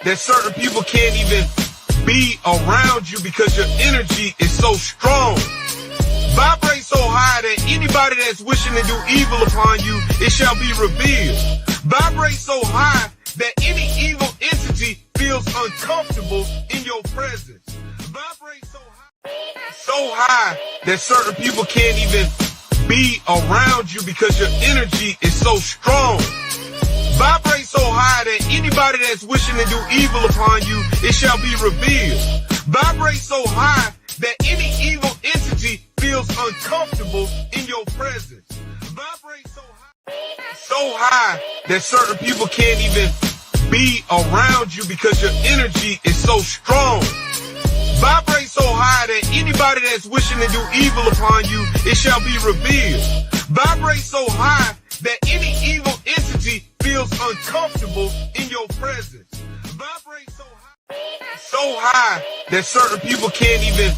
that certain people can't even be around you because your energy is so strong. Vibrate so high that anybody that's wishing to do evil upon you, it shall be revealed. Vibrate so high that any evil entity feels uncomfortable in your presence. Vibrate so high that certain people can't even be around you because your energy is so strong. Vibrate so high that anybody that's wishing to do evil upon you, it shall be revealed. Vibrate so high that any evil entity feels uncomfortable in your presence. Vibrate so high that certain people can't even be around you because your energy is so strong. Vibrate so high that anybody that's wishing to do evil upon you, it shall be revealed. Vibrate so high that any evil entity feels uncomfortable in your presence. Vibrate so high that certain people can't even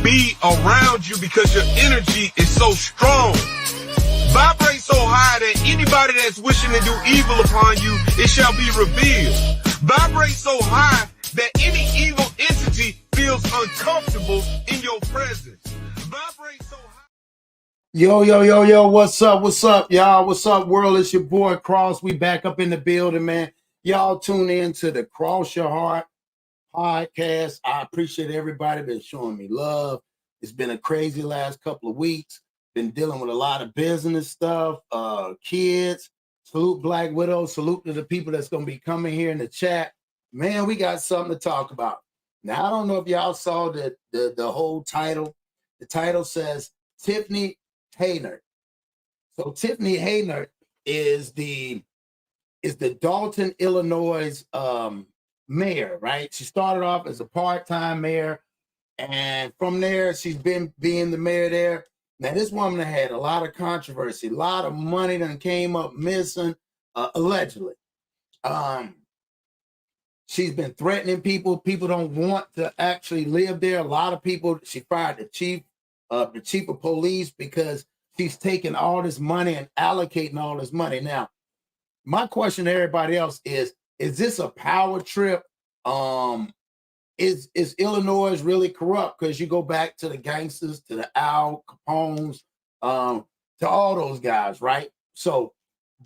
be around you because your energy is so strong. Vibrate so high that anybody that's wishing to do evil upon you, it shall be revealed. Vibrate so high that any evil entity feels uncomfortable in your presence. Vibrate so high. Yo, what's up, y'all? What's up, world? It's your boy, Cross. We back up in the building, man. Y'all tune in to the Cross Your Heart podcast. I appreciate everybody been showing me love. It's been a crazy last couple of weeks. Been dealing with a lot of business stuff, kids. Salute Black Widow. Salute to the people that's going to be coming here in the chat. Man, we got something to talk about. Now, I don't know if y'all saw the whole title. The title says Tiffany Heynard. So Tiffany Heynard is the Dalton, Illinois mayor, right? She started off as a part-time mayor, and from there she's been being the mayor there. Now this woman had a lot of controversy, a lot of money that came up missing, allegedly. She's been threatening people. People don't want to actually live there. A lot of people. She fired the chief of police because she's taking all this money and allocating all this money. Now, my question to everybody else is this a power trip? Is Illinois really corrupt? Because you go back to the gangsters, to the Al Capones, to all those guys, right? So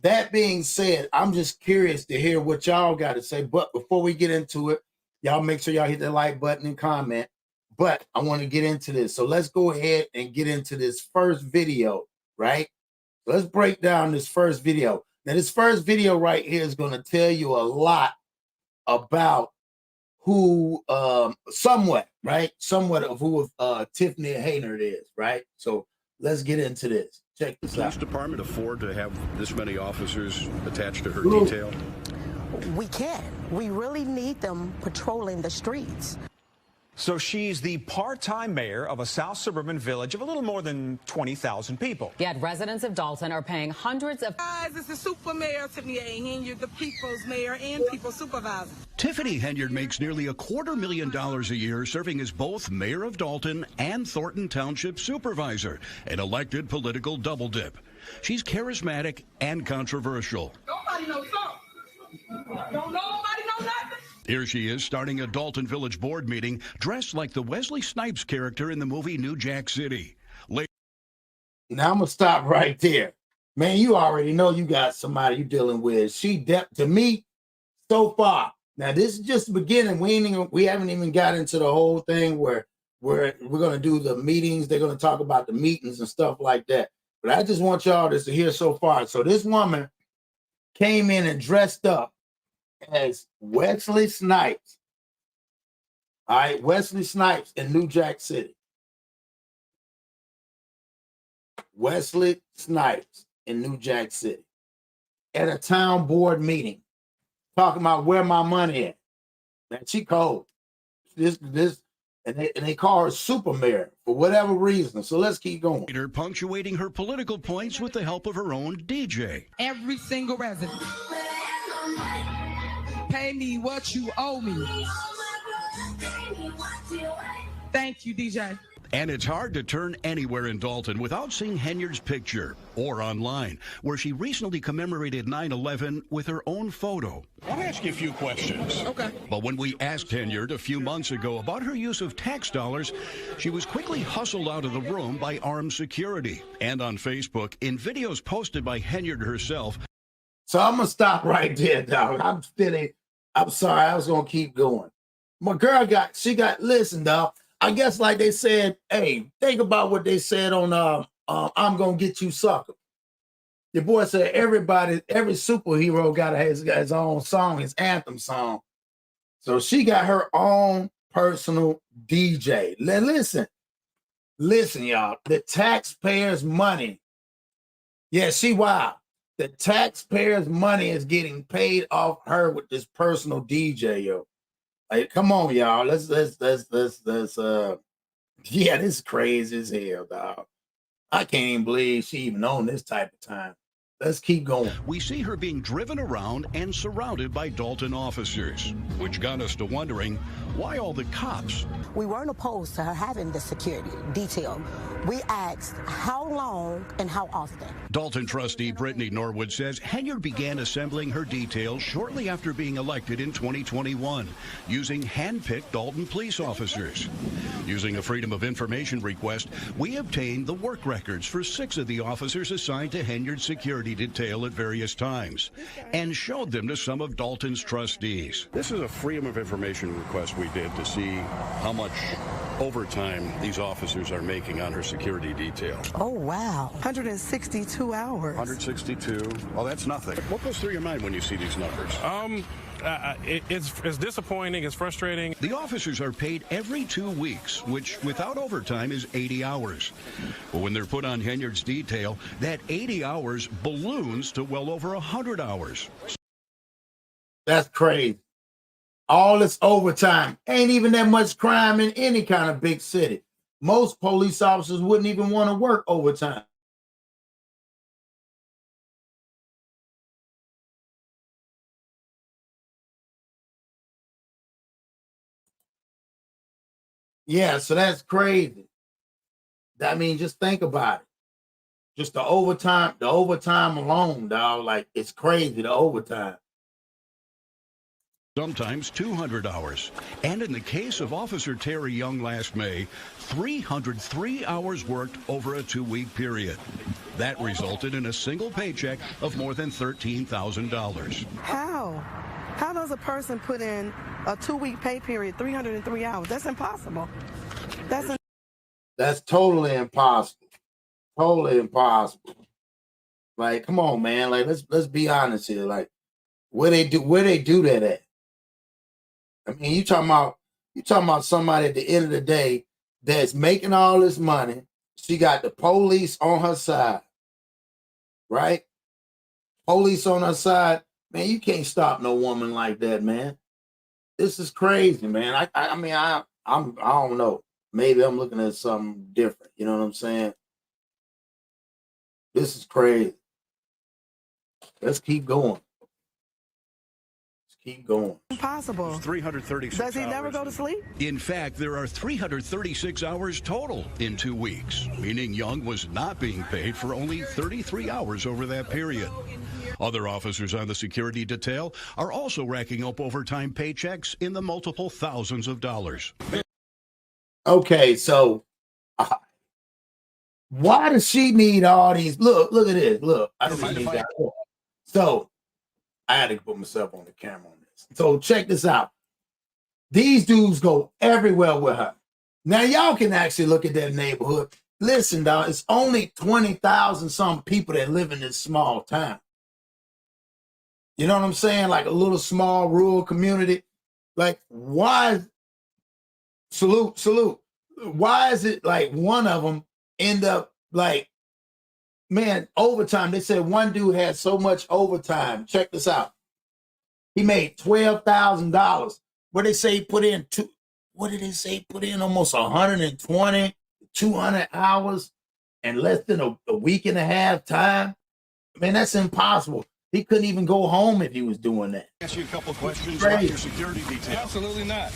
that being said, I'm just curious to hear what y'all got to say. But before we get into it, y'all make sure y'all hit the like button and comment. But I want to get into this. So let's go ahead and get into this first video, right? Let's break down this first video. Now, this first video right here is going to tell you a lot about who, somewhat of who Tiffany Heynard is, right? So let's get into this. Check this out. Does the police department afford to have this many officers attached to her detail? We can. We really need them patrolling the streets. So she's the part-time mayor of a south suburban village of a little more than 20,000 people. Yet residents of Dalton are paying hundreds of... Guys, it's the super mayor, Tiffany Heynard, the people's mayor and people's supervisor. Tiffany Heynard makes nearly $250,000 a year serving as both mayor of Dalton and Thornton Township supervisor, an elected political double dip. She's charismatic and controversial. Nobody knows something. Don't nobody know nothing. Here she is starting a Dalton Village board meeting dressed like the Wesley Snipes character in the movie New Jack City. Now I'm gonna stop right there. Man, you already know you got somebody you're dealing with. To me, so far. Now this is just the beginning. We haven't even got into the whole thing where we're gonna do the meetings. They're gonna talk about the meetings and stuff like that. But I just want y'all to hear so far. So this woman came in and dressed up as Wesley Snipes. All right, Wesley Snipes in New Jack City. Wesley Snipes in New Jack City at a town board meeting, talking about where my money at. Man, she cold. And they call her super mayor for whatever reason. So let's keep going. Punctuating her political points with the help of her own DJ. Every single resident. Pay me what you owe me. Thank you, DJ. And it's hard to turn anywhere in Dalton without seeing Heynard's picture or online, where she recently commemorated 9/11 with her own photo. I want to ask you a few questions. Okay. But when we asked Heynard a few months ago about her use of tax dollars, she was quickly hustled out of the room by armed security. And on Facebook, in videos posted by Heynard herself. So I'm gonna stop right there, dog. I'm sorry, I was gonna keep going. My girl listen, dog. I guess like they said, hey, think about what they said on I'm Gonna Get You Sucker. Your boy said every superhero got his own song, his anthem song. So she got her own personal DJ. Listen, y'all. The taxpayers' money. Yeah, she wild. The taxpayers' money is getting paid off her with this personal DJ, yo. Like, come on, y'all. Let's yeah, this is crazy as hell, dog. I can't even believe she even on this type of time. Let's keep going. We see her being driven around and surrounded by Dalton officers, which got us to wondering why all the cops. We weren't opposed to her having the security detail. We asked how long and how often. Dalton trustee Brittany Norwood says Heynard began assembling her details shortly after being elected in 2021, using hand-picked Dalton police officers. Using a Freedom of Information request, we obtained the work records for 6 of the officers assigned to Heynard's security detail at various times and showed them to some of Dalton's trustees. This is a Freedom of Information request we did to see how much overtime these officers are making on her security detail. Oh, wow. 162 hours. 162. Well, that's nothing. What goes through your mind when you see these numbers? It's disappointing. It's frustrating. The officers are paid every 2 weeks, which without overtime is 80 hours. But when they're put on Heynard's detail, that 80 hours balloons to well over 100 hours. That's crazy. All this overtime. Ain't even that much crime in any kind of big city. Most police officers wouldn't even want to work overtime. Yeah, so that's crazy. I mean, just think about it. Just the overtime alone, dog. Like, it's crazy, the overtime. Sometimes 200 hours. And in the case of Officer Terry Young last May, 303 hours worked over a 2-week period. That resulted in a single paycheck of more than $13,000. How does a person put in a 2-week pay period, 303 hours? That's impossible. That's totally impossible. Totally impossible. Like, come on, man. Like, let's be honest here. Like, where they do that at? I mean, you talking about somebody at the end of the day that's making all this money. She got the police on her side, right? Police on her side. Man, you can't stop no woman like that, man. This is crazy, man. I mean, I don't know. Maybe I'm looking at something different. You know what I'm saying? This is crazy. Let's keep going. Keep going. Impossible. 336 Does he hours. never go to sleep? In fact, there are 336 hours total in 2 weeks, meaning Young was not being paid for only 33 hours over that period. Other officers on the security detail are also racking up overtime paychecks in the multiple thousands of dollars. Okay, so why does she need all these? Look at this. Look, I don't need that. So I had to put myself on the camera on this. So check this out. These dudes go everywhere with her. Now y'all can actually look at that neighborhood. Listen, dog, it's only 20,000 some people that live in this small town. You know what I'm saying? Like a little small rural community. Like, why? Salute. Why is it like one of them end up like, man, overtime? They said one dude had so much overtime. Check this out. He made $12,000. What they say he put in put in almost 120, 200 hours in less than a week and a half time. Man, that's impossible. He couldn't even go home if he was doing that. Ask you a couple questions about your security detail. Absolutely not.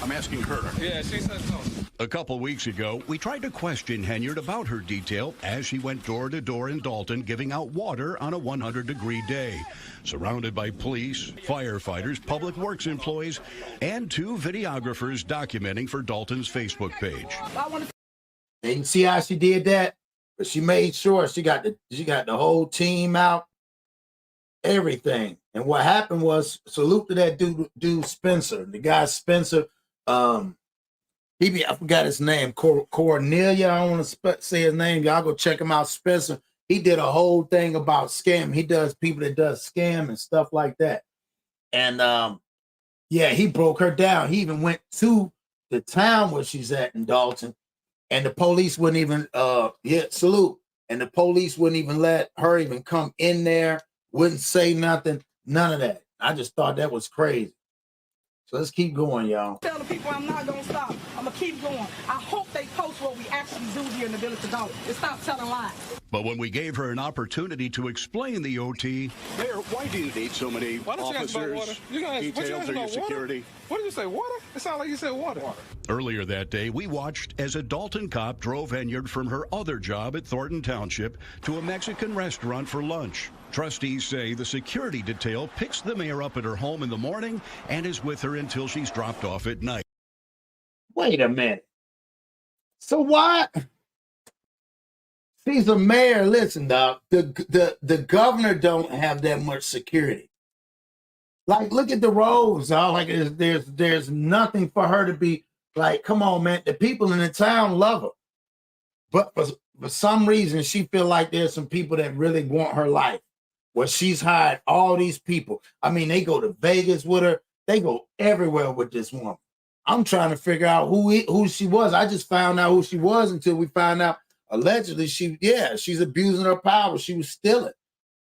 I'm asking her. Yeah, she said so. A couple weeks ago, we tried to question Heynard about her detail as she went door to door in Dalton giving out water on a 100-degree day. Surrounded by police, firefighters, public works employees, and 2 videographers documenting for Dalton's Facebook page. You can see how she did that, but she made sure she got the whole team out, everything. And what happened was, salute to that dude Spencer, the guy Spencer. I forgot his name, Cornelia. I don't want to say his name. Y'all go check him out, Spencer. He did a whole thing about scam. He does people that does scam and stuff like that. And yeah, he broke her down. He even went to the town where she's at in Dalton, and the police wouldn't even salute. And the police wouldn't even let her even come in there, wouldn't say nothing, none of that. I just thought that was crazy. So let's keep going, y'all. Tell the people I'm not gonna stop. I'm gonna keep going. I hope they post what we actually do here in the village of Dalton and stop telling lies. But when we gave her an opportunity to explain the OT, Mayor, why do you need so many officers, details, or your security? What did you say, water? It sounded like you said water. earlier that day, we watched as a Dalton cop drove Heynard from her other job at Thornton Township to a Mexican restaurant for lunch. Trustees say the security detail picks the mayor up at her home in the morning and is with her until she's dropped off at night. Wait a minute. So why? She's a mayor. Listen, dog. The governor don't have that much security. Like, look at the roads, dog. Like, there's nothing for her to be like. Come on, man. The people in the town love her, but for some reason, she feel like there's some people that really want her life. Well, she's hired all these people. I mean, they go to Vegas with her. They go everywhere with this woman. I'm trying to figure out who she was. I just found out who she was until we found out allegedly she's abusing her power. She was stealing.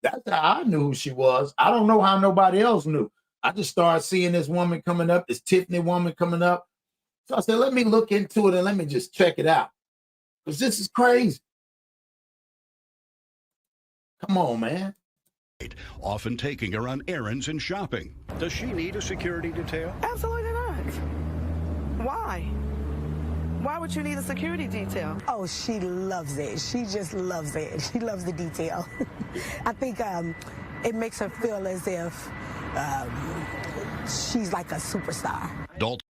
That's how I knew who she was. I don't know how nobody else knew. I just started seeing this woman coming up, this Tiffany woman coming up. So I said, let me look into it and let me just check it out. Because this is crazy. Come on, man. Often taking her on errands and shopping. Does she need a security detail? Absolutely not. Why? Why would you need a security detail? Oh, she loves it. She just loves it. She loves the detail. I think it makes her feel as if she's like a superstar. Dalton.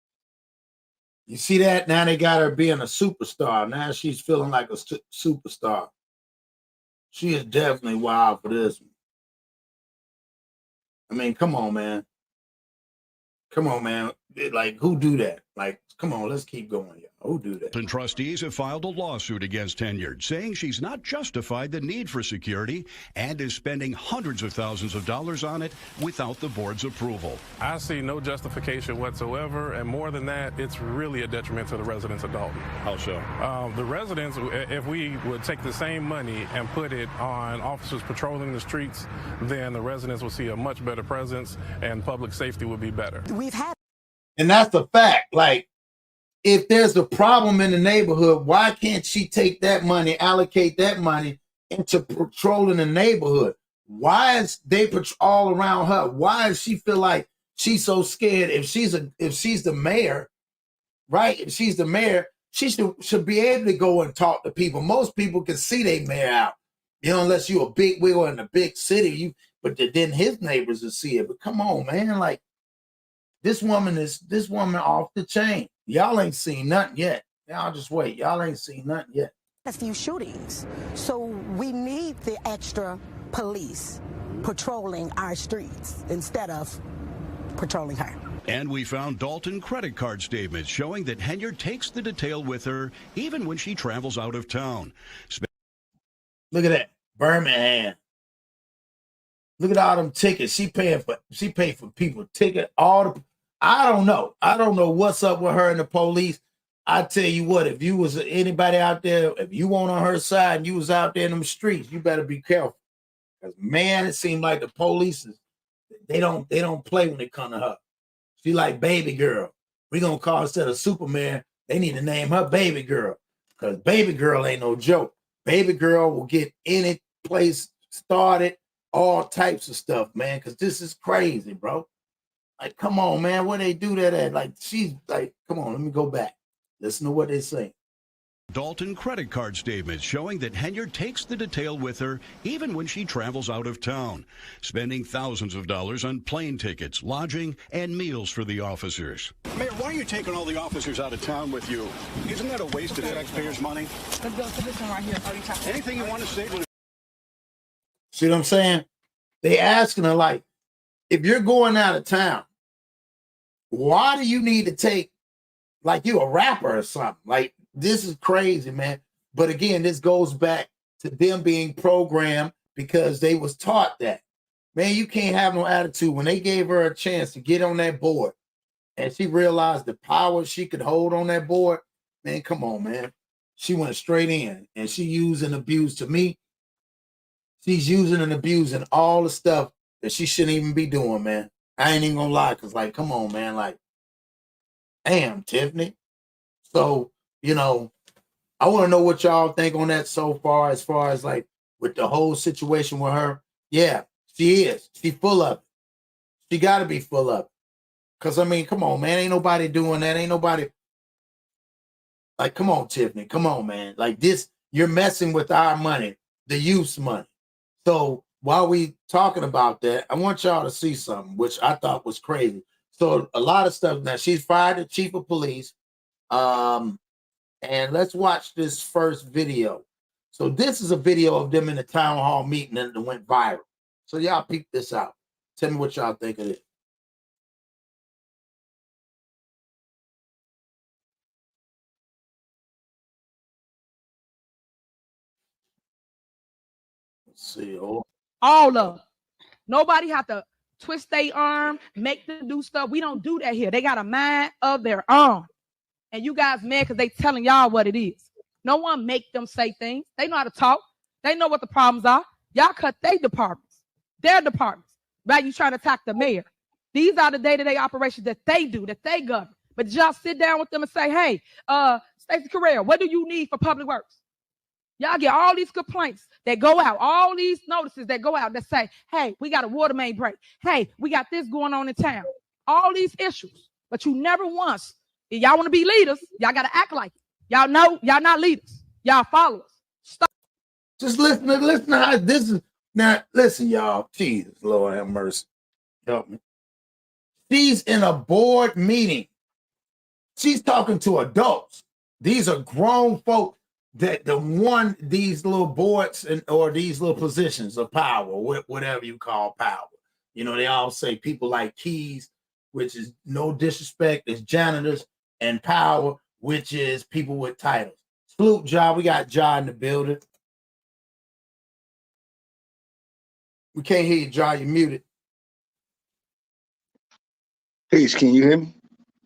You see that? Now they got her being a superstar. Now she's feeling like a superstar. She is definitely wild for this one. I mean, come on, man. Come on, man. Like, who do that? Like, come on, let's keep going. Who do that? And trustees have filed a lawsuit against Heynard, saying she's not justified the need for security and is spending hundreds of thousands of dollars on it without the board's approval. I see no justification whatsoever, and more than that, it's really a detriment to the residents of Dalton. How so? The residents, if we would take the same money and put it on officers patrolling the streets, then the residents will see a much better presence and public safety would be better. And that's a fact. Like, if there's a problem in the neighborhood, why can't she take that money, allocate that money into patrolling the neighborhood? Why is they all around her? Why does she feel like she's so scared? If she's the mayor, right? If she's the mayor, she should be able to go and talk to people. Most people can see their mayor out, unless you're a big wig or in a big city. But then his neighbors will see it. But come on, man, like. This woman off the chain. Y'all ain't seen nothing yet. Y'all just wait. Y'all ain't seen nothing yet. A few shootings. So we need the extra police patrolling our streets instead of patrolling her. And we found Dalton credit card statements showing that Heynard takes the detail with her even when she travels out of town. Look at that. Birmingham. Look at all them tickets. She paid for people ticket. I don't know. I don't know what's up with her and the police. I tell you what, if you was anybody out there, if you weren't on her side and you was out there in them streets, you better be careful. Because man, it seems like the police they don't play when they come to her. She like baby girl. We're gonna call instead of Superman, they need to name her baby girl. Because baby girl ain't no joke. Baby girl will get any place started. All types of stuff, man, because this is crazy, bro. Like, come on, man, where they do that at? Like, she's like, come on, let me go back. Listen to what they say. Dalton credit card statements showing that Heynard takes the detail with her even when she travels out of town, spending thousands of dollars on plane tickets, lodging, and meals for the officers. Mayor, why are you taking all the officers out of town with you? Isn't that a waste of taxpayers' money? Let's go to this one right here. Anything you want to say? See what I'm saying? They asking her, like, if you're going out of town, why do you need to take, like, you a rapper or something? Like, this is crazy, man. But again, this goes back to them being programmed because they was taught that. Man, you can't have no attitude. When they gave her a chance to get on that board and she realized the power she could hold on that board, man, come on, man. She went straight in and she used and abused. To me, she's using and abusing all the stuff that she shouldn't even be doing, man. I ain't even gonna lie, because, like, come on, man. Like, damn, Tiffany. So, you know, I want to know what y'all think on that so far, as like with the whole situation with her. Yeah, she is. She full of it. She got to be full of it. Because, I mean, come on, man. Ain't nobody doing that. Ain't nobody. Like, come on, Tiffany. Come on, man. Like, this, you're messing with our money, the youth's money. So while we talking about that, I want y'all to see something, which I thought was crazy. So a lot of stuff. Now, she's fired the chief of police. And let's watch this first video. So this is a video of them in the town hall meeting and it went viral. So y'all peep this out. Tell me what y'all think of it. Let's see. Oh. All of them. Nobody have to twist their arm, make them do stuff. We don't do that here. They got a mind of their own. And you guys mad because they telling y'all what it is. No one make them say things. They know how to talk. They know what the problems are. Y'all cut their departments. Right? You trying to attack the mayor. These are the day-to-day operations that they do, that they govern. But y'all sit down with them and say, hey, Stacey Carrera, what do you need for public works? Y'all get all these complaints that go out, all these notices that go out that say, hey, we got a water main break. Hey, we got this going on in town. All these issues. But you never once, if y'all want to be leaders, y'all got to act like it. Y'all know y'all not leaders. Y'all followers. Stop. Just listen to how this is. Now, listen, y'all. Jesus, Lord have mercy. Help me. She's in a board meeting. She's talking to adults. These are grown folk that these little boards or these little positions of power, whatever you call power. You know, they all say people like keys, which is no disrespect, is janitors, and power, which is people with titles. Salute, Ja. We got Ja in the building. We can't hear you, Ja. You're muted. Peace, can you hear me?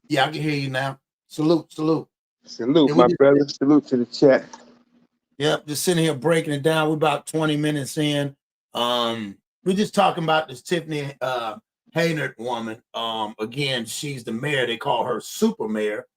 Yeah, I can hear you now. Salute. Salute, my brother. Salute to the chat. Yep, just sitting here breaking it down. We're about 20 minutes in. We're just talking about this Tiffany Heynard woman. Again, she's the mayor. They call her super mayor.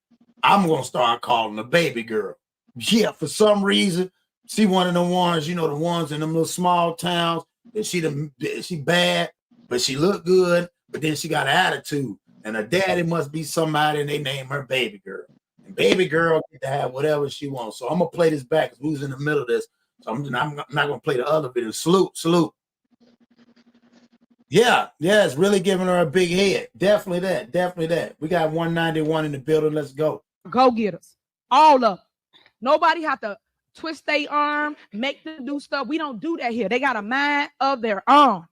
I'm gonna start calling her baby girl. Yeah, for some reason, she one of the ones, you know, the ones in them little small towns that she bad, but she look good, but then she got an attitude. And her daddy must be somebody, and they name her baby girl. And baby girl get to have whatever she wants. So I'm gonna play this back because who's in the middle of this. So I'm not gonna play the other video. Salute. Yeah, it's really giving her a big head. Definitely that. We got 191 in the building. Let's go. Go get us. All of them. Nobody have to twist their arm, make them do stuff. We don't do that here. They got a mind of their own.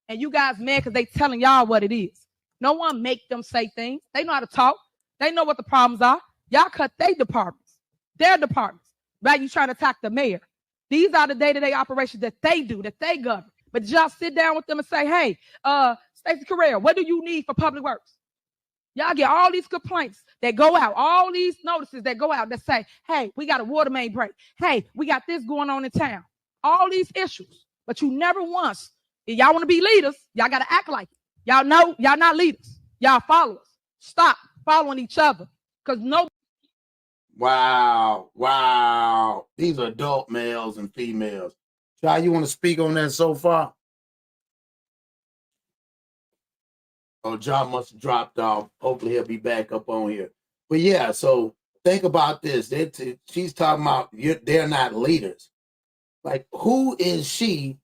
And you guys mad because they telling y'all what it is. No one make them say things. They know how to talk. They know what the problems are. Y'all cut their departments. Right? You trying to attack the mayor. These are the day-to-day operations that they do, that they govern. But y'all sit down with them and say, hey, Stacey Carrera, what do you need for public works? Y'all get all these complaints that go out, all these notices that go out that say, hey, we got a water main break. Hey, we got this going on in town. All these issues. But you never once, if y'all want to be leaders, y'all got to act like it. Y'all know y'all not leaders. Y'all followers. Stop following each other. Because no. Wow. These are adult males and females. Ja, you want to speak on that so far? Oh, Ja must have dropped off. Hopefully he'll be back up on here. But yeah, so think about this. She's talking about they're not leaders. Like, who is she?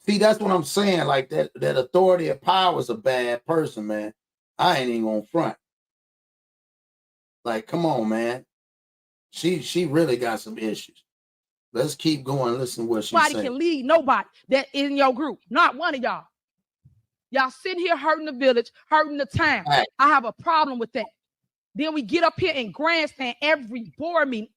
See, that's what I'm saying. Like that authority of power is a bad person, man. I ain't even gonna front. Like, come on, man. She really got some issues. Let's keep going. Listen to what she's saying. Nobody can lead nobody that is in your group. Not one of y'all. Y'all sitting here hurting the village, hurting the town. Right. I have a problem with that. Then we get up here and grandstand every board meeting.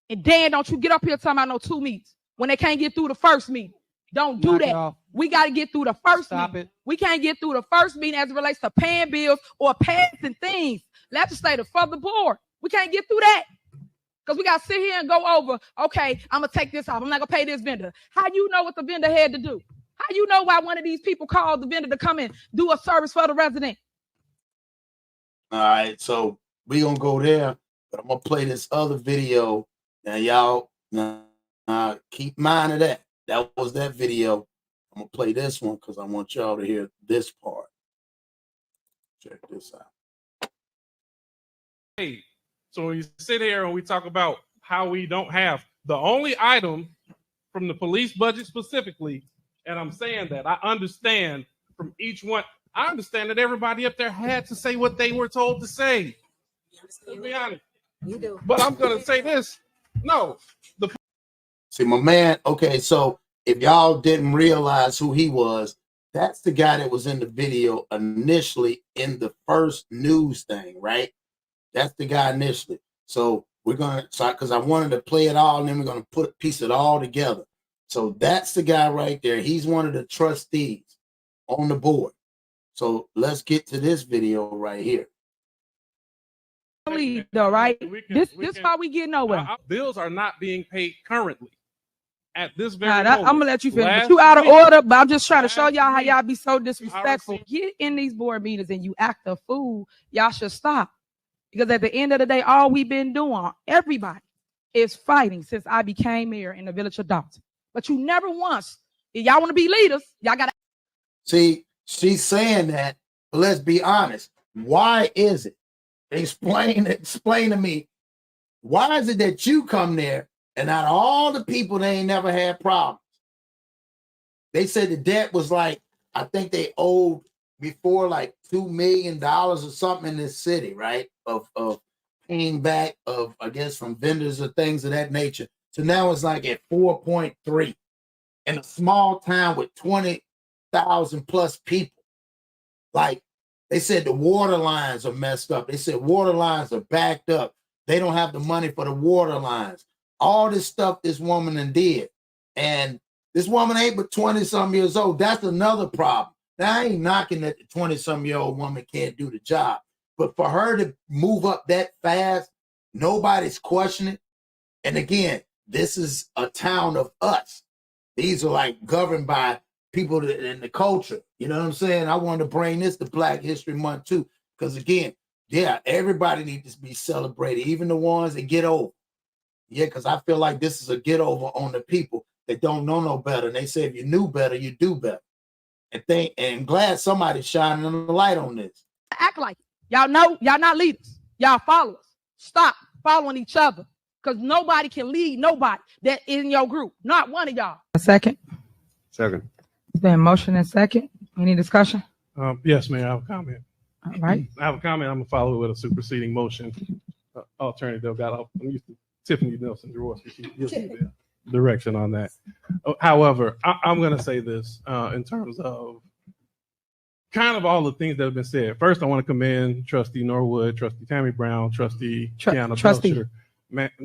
And Dan, don't you get up here talking about no 2 meetings when they can't get through the first meeting. Don't do that. We got to get through the first meeting. We can't get through the first meeting as it relates to paying bills or passing things. Legislative for the board. We can't get through that. Because we got to sit here and go over, okay, I'm going to take this off. I'm not going to pay this vendor. How you know what the vendor had to do? How you know why one of these people called the vendor to come and do a service for the resident? All right, so we're going to go there, but I'm going to play this other video. Now, y'all keep mind of that. That was that video. I'm going to play this one because I want y'all to hear this part. Check this out. Hey, so when you sit here and we talk about how we don't have the only item from the police budget specifically, and I'm saying that I understand from each one, I understand that everybody up there had to say what they were told to say. To be honest. You do. But I'm going to say this. No. See, my man, okay, so if y'all didn't realize who he was, that's the guy that was in the video initially in the first news thing, right? That's the guy initially. So we're going to, because I wanted to play it all, and then we're going to piece it all together. So that's the guy right there. He's one of the trustees on the board. So let's get to this video right here. Though, right? This why we get nowhere. Our bills are not being paid currently at this very I'm moment. gonna let you finish. But you out of order, but I'm just trying to show y'all how y'all be so disrespectful. Get in these board meetings and you act a fool. Y'all should stop. Because at the end of the day, all we've been doing, everybody, is fighting since I became mayor in the village of Dalton. But you never once, if y'all want to be leaders, y'all got to. See, she's saying that, but let's be honest. Why is it? Explain to me. Why is it that you come there and out of all the people, they ain't never had problems? They said the debt was like, I think they owed before like $2 million or something in this city, right? Of paying back of, I guess, from vendors or things of that nature. So now it's like at 4.3 in a small town with 20,000 plus people. Like they said, the water lines are messed up. They said water lines are backed up. They don't have the money for the water lines. All this stuff this woman done did. And this woman ain't but 20-some years old. That's another problem. Now, I ain't knocking that the 20-some-year-old woman can't do the job. But for her to move up that fast, nobody's questioning. And again, this is a town of us. These are like governed by people in the culture. You know what I'm saying? I wanted to bring this to Black History Month too. Because again, yeah, everybody needs to be celebrated, even the ones that get over. Yeah, because I feel like this is a get over on the people that don't know no better. And they say if you knew better, you do better. And glad somebody's shining the light on this. Act like it. Y'all know y'all not leaders. Y'all followers. Stop following each other. Because nobody can lead nobody that is in your group. Not one of y'all. A second. Second. It's been motion and second. Any discussion? Yes, Mayor, I have a comment. All right. I have a comment. I'm going to follow it with a superseding motion. Alternative got off. I'm used to Tiffany Nelson Jaworski. She gives me the direction on that. However, I'm going to say this in terms of kind of all the things that have been said. First, I want to commend Trustee Norwood, Trustee Tammy Brown, Trustee Kiana Belcher.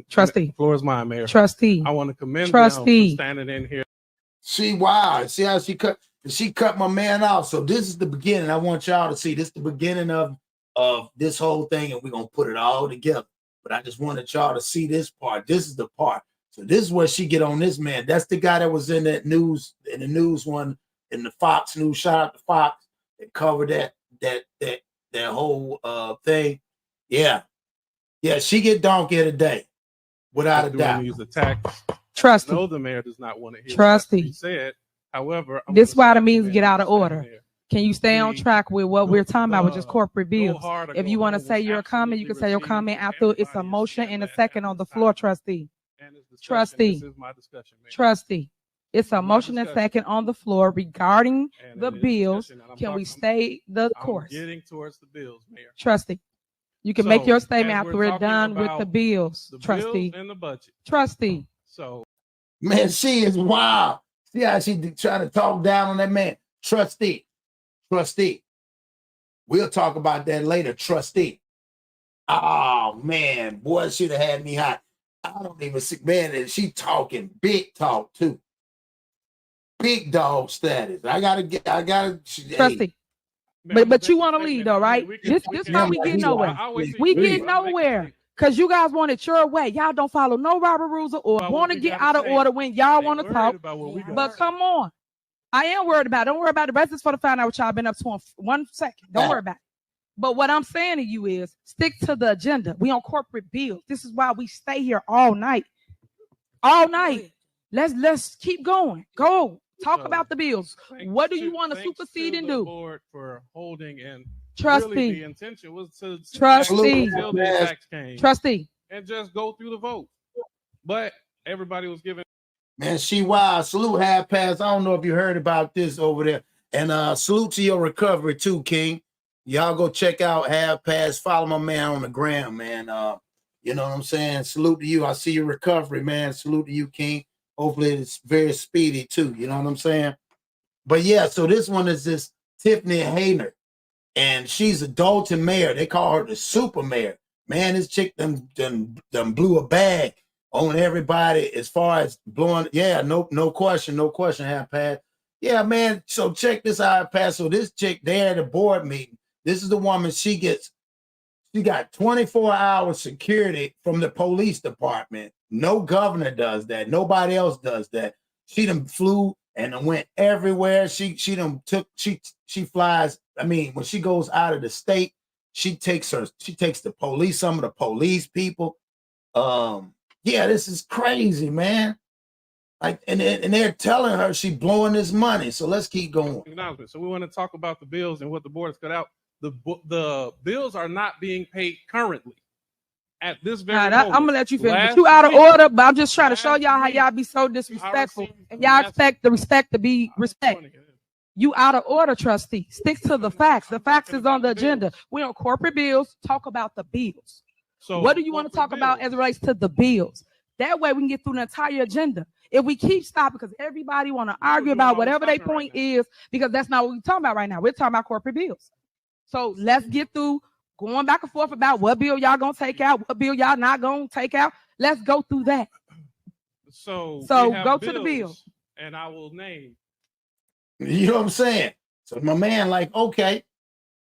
Trustee. Floor is mine, Mayor. Trustee. I want to commend them for standing in here. See how she cut my man off. So this is the beginning. I want y'all to see this is the beginning of this whole thing, and we're gonna put it all together. But I just wanted y'all to see this part. This is the part. So this is where she get on this man. That's the guy that was in that news, in the news one, in the Fox News. Shout out to Fox that covered that whole thing. Yeah. Yeah, she get donkey today, without a doubt. Use the tax. Trustee. No, the mayor does not want to hear Trustee. what said. However, this is why the meetings get out of order. Can you stay on track with what we're talking about, which is corporate go bills? hard or If go you want to home say was your comment, you can say your absolutely comment routine. after it's a Everybody motion has and a said second that on the at this floor, time. trustee. And it's discussion. Trustee. This is my discussion, Mayor. Trustee. It's a This is my motion and discussion. second on the floor regarding And the it is bills. discussion, and I'm Can we talking- stay the I'm course? getting towards the bills, Mayor. Trustee. You can make So, your statement as after we're we're talking done with the about bills, the trustee. bills and the budget. Trustee. So Man, she is wild. See how she trying to talk down on that man. Trustee. We'll talk about that later, trustee. Oh, man. Boy, she'd have had me hot. I don't even see, man, and she talking big talk, too. Big dog status. Trustee. But you want to lead, though, right? This how we get nowhere. We get nowhere. Because you guys want it your way. Y'all don't follow no Robert rules or want to get out of order when y'all want to talk. But come on. I am worried about it. Don't worry about the residents for to find out what y'all been up to in 1 second. Don't worry about it. But what I'm saying to you is stick to the agenda. We on corporate bills. This is why we stay here all night. All night. Let's keep going. Go. Talk about the bills. What do you want to supersede and do? Board for holding and Trustee. really the intention was to Trustee. until the attacks came. Trustee. And just go through the vote. But everybody was given. Man, she wild. Salute half pass. I don't know if you heard about this over there. And salute to your recovery too, King. Y'all go check out half pass. Follow my man on the gram, man. You know what I'm saying? Salute to you. I see your recovery, man. Salute to you, King. Hopefully it's very speedy too. You know what I'm saying? But yeah, so this one is this Tiffany Heynard. And she's a Dalton mayor. They call her the super mayor. Man, this chick done blew a bag on everybody as far as blowing. Yeah, no question, half past. Yeah, man. So check this out, half past. So this chick there at a board meeting. This is the woman. She got 24 hours security from the police department. No governor does that. Nobody else does that. She done flew and went everywhere. She flies. I mean, when she goes out of the state, she takes the police, some of the police people. Yeah, this is crazy, man. Like, and they're telling her she blowing this money. So let's keep going. So we want to talk about the bills and what the board has cut out. The bills are not being paid currently at this very moment. I'm gonna let you finish. You out of order, but I'm just trying to show y'all how y'all be so disrespectful, and y'all expect the respect to be respect. You out of order, trustee. Stick to the facts. The facts is on the agenda. We on corporate bills. Talk about the bills. So what do you want to talk about as it relates to the bills? That way we can get through the entire agenda. If we keep stopping because everybody want to argue about whatever their point is, because that's not what we're talking about right now. We're talking about corporate bills. So let's get through going back and forth about what bill y'all gonna take out, what bill y'all not gonna take out. Let's go through that. So go to the bill. And I will name. You know what I'm saying? So my man, like, okay,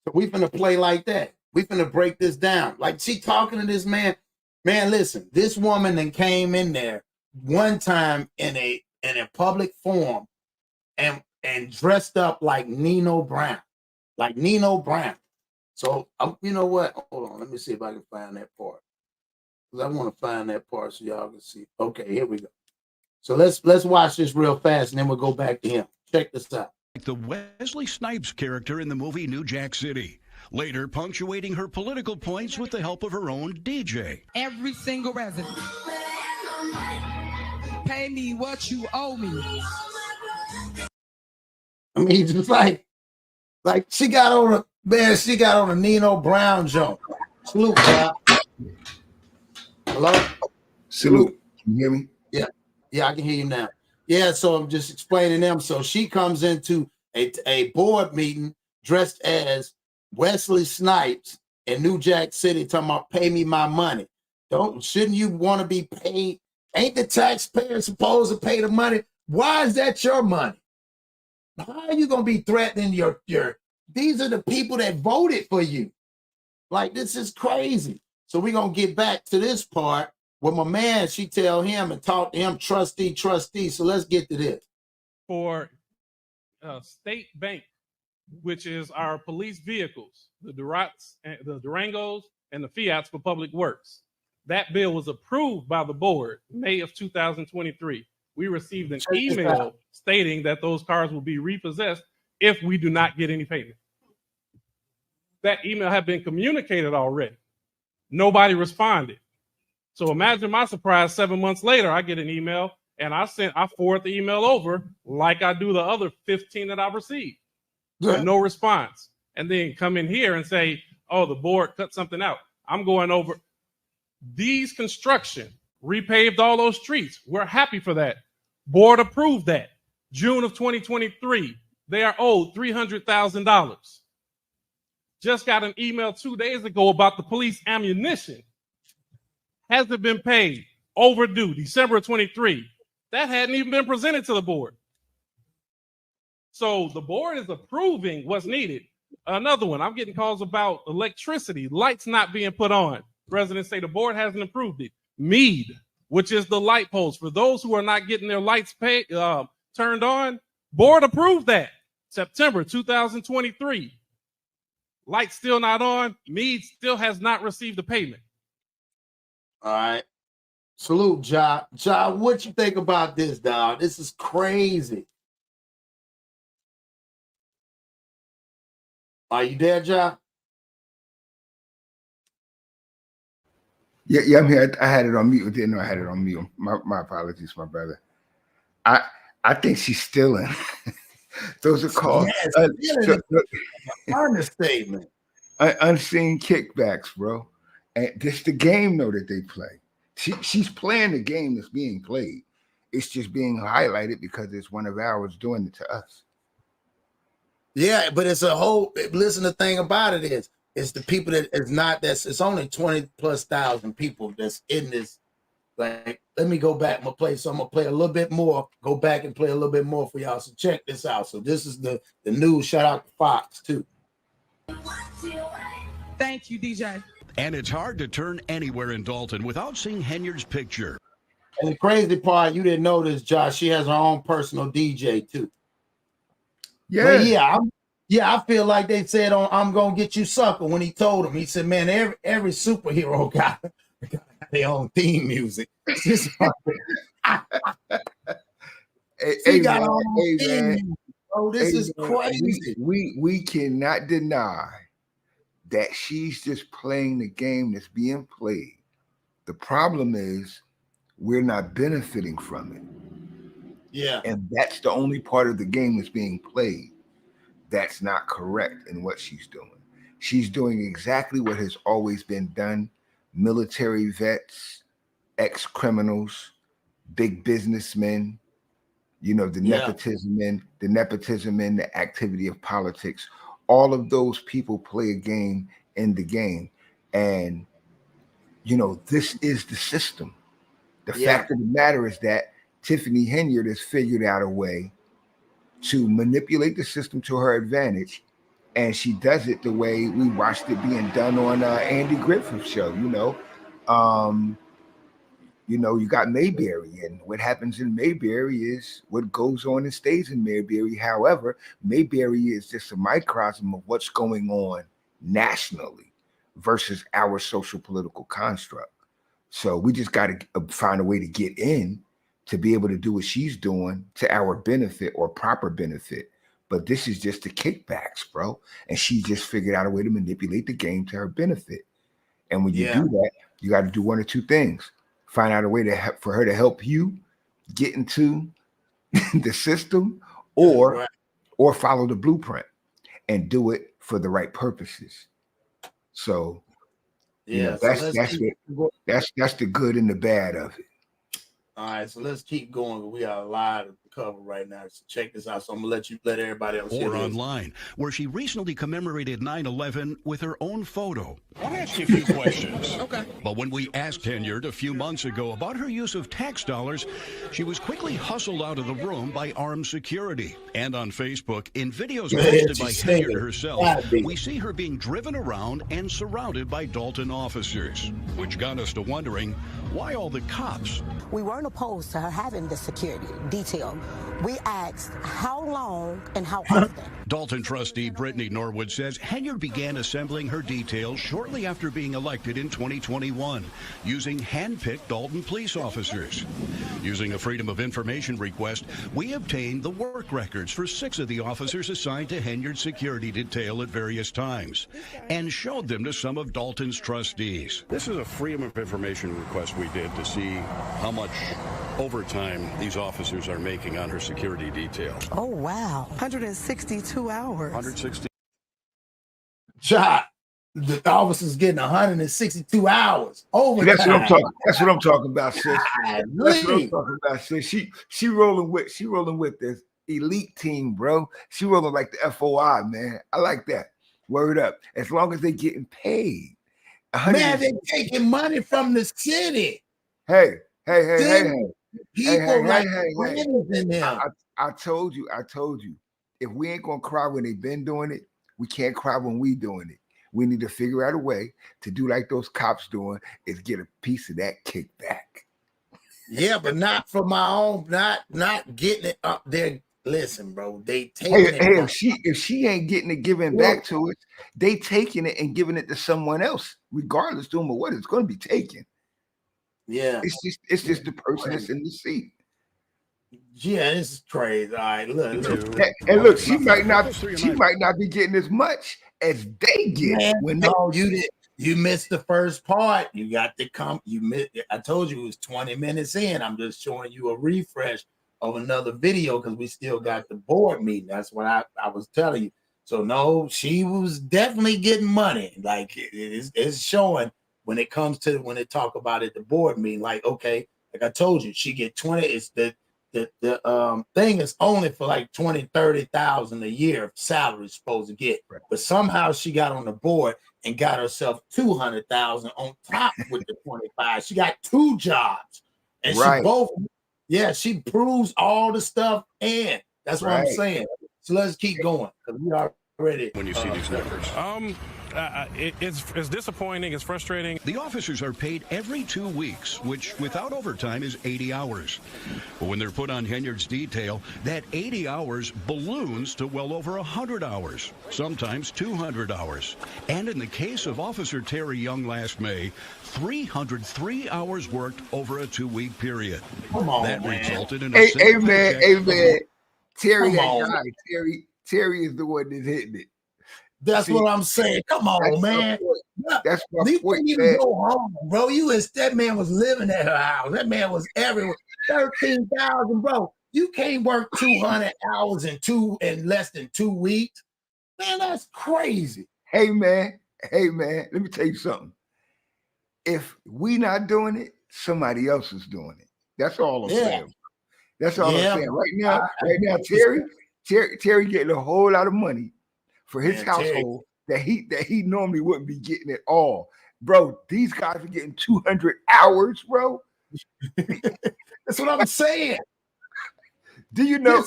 so we finna play like that. We finna break this down. Like, she talking to this man. Man, listen, this woman then came in there one time in a public forum and dressed up like Nino Brown. Like Nino Brown. So you know what? Hold on, let me see if I can find that part. Because I want to find that part so y'all can see. Okay, here we go. So let's watch this real fast and then we'll go back to him. Check this out. Like the Wesley Snipes character in the movie New Jack City, later punctuating her political points with the help of her own DJ. Every single resident. Pay me what you owe me. I mean, just like she got on a Nino Brown joint. Salute, Bob. Hello? Salute. Can you hear me? Yeah, I can hear you now. Yeah, so I'm just explaining them. So she comes into a board meeting dressed as Wesley Snipes in New Jack City talking about pay me my money. Shouldn't you want to be paid? Ain't the taxpayer supposed to pay the money? Why is that your money? How are you gonna be threatening your these are the people that voted for you? Like, this is crazy. So we're gonna get back to this part where my man, she tell him and talk to him, trustee. So let's get to this. For State Bank, which is our police vehicles, the Durangos and the Fiats for Public Works. That bill was approved by the board May of 2023. We received an email stating that those cars will be repossessed if we do not get any payment. That email had been communicated already. Nobody responded. So imagine my surprise 7 months later, I get an email and I forward the email over like I do the other 15 that I've received. No response. And then come in here and say, oh, the board cut something out. I'm going over these construction, repaved all those streets. We're happy for that. Board approved that. June of 2023, they are owed $300,000. Just got an email 2 days ago about the police ammunition. Hasn't been paid. Overdue, December of 23. That hadn't even been presented to the board. So the board is approving what's needed. Another one, I'm getting calls about electricity, lights not being put on. Residents say the board hasn't approved it. Mead, which is the light post. For those who are not getting their lights turned on, board approved that. September 2023. Lights still not on. Mead still has not received the payment. All right. Salute, Ja. Ja, what you think about this, dog? This is crazy. Are you there, Ja? Yeah, I'm here. I had it on mute. Didn't know I had it on mute. My apologies, my brother. I think she's stealing. Those are called understatement. Unseen kickbacks, bro. And this the game though that they play. She's playing the game that's being played. It's just being highlighted because it's one of ours doing it to us. Yeah, but it's a whole. Listen, the thing about it is, it's the people that is not. It's only 20,000+ people that's in this. Like, let me go back. I'm gonna play. So I'm gonna play a little bit more. Go back and play a little bit more for y'all. So check this out. So this is the news. Shout out to Fox too. Thank you, DJ. And it's hard to turn anywhere in Dalton without seeing Heynard's picture. And the crazy part, you didn't know this, Josh. She has her own personal DJ too. Yeah, but I feel like they said on "I'm Gonna Get You Sucker" when he told him. He said, "Man, every superhero got their own theme music." She got her own theme music. Oh, this is crazy. We cannot deny that she's just playing the game that's being played. The problem is we're not benefiting from it. Yeah. And that's the only part of the game that's being played. That's not correct in what she's doing. She's doing exactly what has always been done. Military vets, ex-criminals, big businessmen, the nepotism in the activity of politics. All of those people play a game in the game. And, this is the system. The fact of the matter is that Tiffany Heynard has figured out a way to manipulate the system to her advantage. And she does it the way we watched it being done on Andy Griffith's show, you got Mayberry, and what happens in Mayberry is what goes on and stays in Mayberry. However, Mayberry is just a microcosm of what's going on nationally versus our social political construct. So we just got to find a way to get in to be able to do what she's doing to our benefit or proper benefit. But this is just the kickbacks, bro. And she just figured out a way to manipulate the game to her benefit. And when you do that, you got to do one or two things. Find out a way for her to help you get into the system, or follow the blueprint and do it for the right purposes. So, that's the good and the bad of it. All right, so let's keep going. We got a lot to cover right now. So check this out. So I'm gonna let everybody else or online, where she recently commemorated 9/11 with her own photo. I want to ask you a few questions. Okay. But when we asked Heynard a few months ago about her use of tax dollars, she was quickly hustled out of the room by armed security. And on Facebook, in videos posted by Heynard herself, we see her being driven around and surrounded by Dalton officers, which got us to wondering, why all the cops? We weren't opposed to her having the security detail. We asked how long and how often. Dalton trustee Brittany Norwood says Heynard began assembling her details shortly shortly after being elected in 2021, using hand-picked Dalton police officers. Using a Freedom of Information request, we obtained the work records for 6 of the officers assigned to Heynard security detail at various times and showed them to some of Dalton's trustees. This is a Freedom of Information request we did to see how much overtime these officers are making on her security detail. Oh, wow. 162 hours. 160. Shot. The officer's getting 162 hours overtime. That's what I'm talking. That's what I'm talking about, sis. That's what I'm Really? talking about, sis. She rolling with this elite team, bro. She rolling like the FOI, man. I like that. Word up. As long as they getting paid. Man, they taking money from the city. Hey. People like hey. friends in them. I told you. If we ain't gonna cry when they've been doing it, we can't cry when we doing it. We need to figure out a way to do like those cops doing, is get a piece of that kickback. Yeah, but not for my own, not getting it up there. Listen, bro, they taking it. If she ain't getting it given back to us, they taking it and giving it to someone else, regardless to whom or what it's going to be taken. Yeah, it's just the person that's in the seat. Yeah, this is crazy. All right, look. And look, she might not be getting as much as they get. Man, when you missed the first part. You got to come. You missed. I told you it was 20 minutes in. I'm just showing you a refresh of another video because we still got the board meeting. That's what I was telling you. So no, she was definitely getting money. Like it's showing when it comes to when they talk about it, the board meeting. Like okay, like I told you, she get 20. It's the thing is only for like 20,000-30,000 a year salary supposed to get, but somehow she got on the board and got herself 200,000 on top with the 25. She got 2 jobs, and she proves all the stuff, and that's what I'm saying. So let's keep going because we are ready. When you see these numbers, it's disappointing. It's frustrating. The officers are paid every 2 weeks, which without overtime is 80 hours. But when they're put on Heynard's detail, that 80 hours balloons to well over 100 hours, sometimes 200 hours. And in the case of Officer Terry Young last May, 303 hours worked over a 2-week period. Come on, that man. resulted in a Amen. Terry is the one that's hitting it. That's what I'm saying. Come on, man. That's my you point, couldn't even man. go home, bro. That man was living at her house. That man was everywhere. 13,000, bro. You can't work 200 hours in less than 2 weeks. Man, that's crazy. Hey, man. Let me tell you something. If we not doing it, somebody else is doing it. That's all I'm saying. That's all I'm saying. Right now, Terry getting a whole lot of money for his household that he normally wouldn't be getting at all. Bro, these guys are getting 200 hours, bro. That's what I'm saying. Do you know?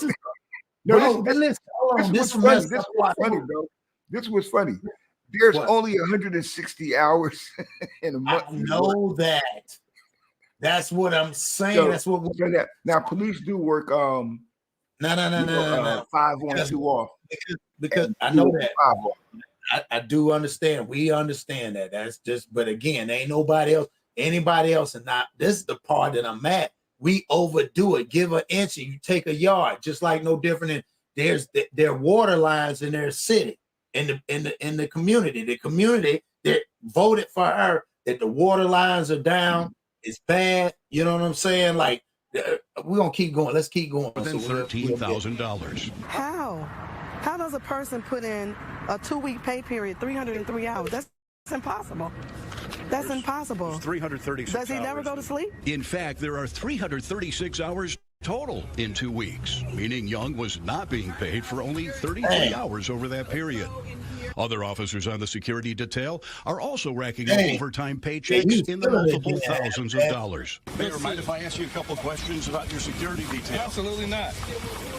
This was funny. There's only 160 hours in a month. I know that. That's what I'm saying. That's what now police do work. No. 5 on 2 off. Because I know that. I do understand. We understand that. That's just, but again, ain't anybody else, and not this is the part that I'm at. We overdo it. Give an inch and you take a yard, just like no different than there are water lines in their city, in the community. The community that voted for her that the water lines are down. It's bad. You know what I'm saying? Like we're gonna keep going. Let's keep going. Within $13,000. How does a person put in a 2-week pay period, 303 hours? That's impossible. That's impossible. 336 Does he never go to sleep? In fact, there are 336 hours total in 2 weeks, meaning Young was not being paid for only 33 hours over that period. Other officers on the security detail are also racking up overtime paychecks in the multiple thousands of dollars. Mayor, mind if I ask you a couple of questions about your security detail? Absolutely not.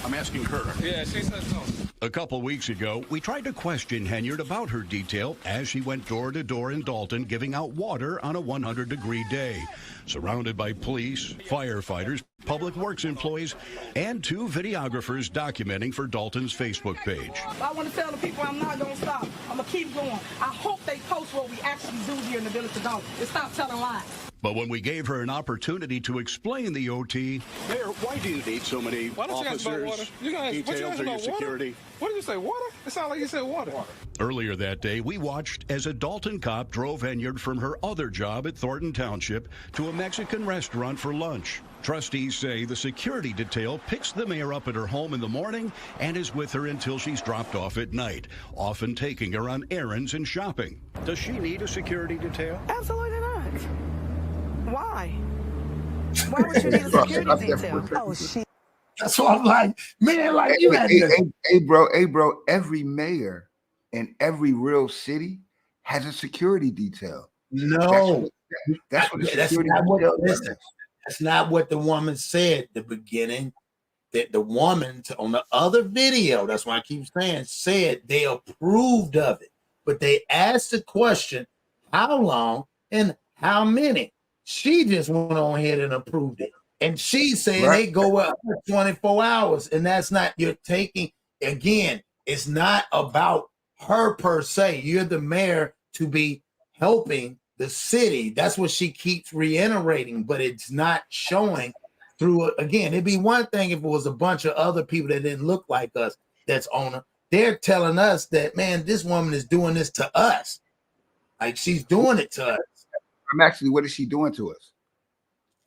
I'm asking her. Yeah, she says no. A couple weeks ago, we tried to question Heynard about her detail as she went door to door in Dalton giving out water on a 100-degree day. Surrounded by police, firefighters, public works employees, and 2 videographers documenting for Dalton's Facebook page. I want to tell the people I'm not going to stop. I'm going to keep going. I hope they post what we actually do here in the village of Dalton and stop telling lies. But when we gave her an opportunity to explain the OT, Mayor, why do you need so many officers, details, or your security? What did you say, water? It sounded like you said water. earlier that day, we watched as a Dalton cop drove Heynard from her other job at Thornton Township to a Mexican restaurant for lunch. Trustees say the security detail picks the mayor up at her home in the morning and is with her until she's dropped off at night, often taking her on errands and shopping. Does she need a security detail? Absolutely not. Why? Why would you need a security detail? Oh, shit. That's what I'm like, man, like you had hey, bro, every mayor in every real city has a security detail. No, that's what that's not what, listen, that's not what the woman said at the beginning. That the woman on the other video, that's why I keep saying, said they approved of it, but they asked the question, how long and how many? She just went on ahead and approved it. And she's saying they go up for 24 hours. And that's not, you're taking, again, it's not about her per se. You're the mayor to be helping the city. That's what she keeps reiterating, but it's not showing through, again, it'd be one thing if it was a bunch of other people that didn't look like us that's on her. They're telling us that, man, this woman is doing this to us. Like she's doing it to us. I'm actually, what is she doing to us?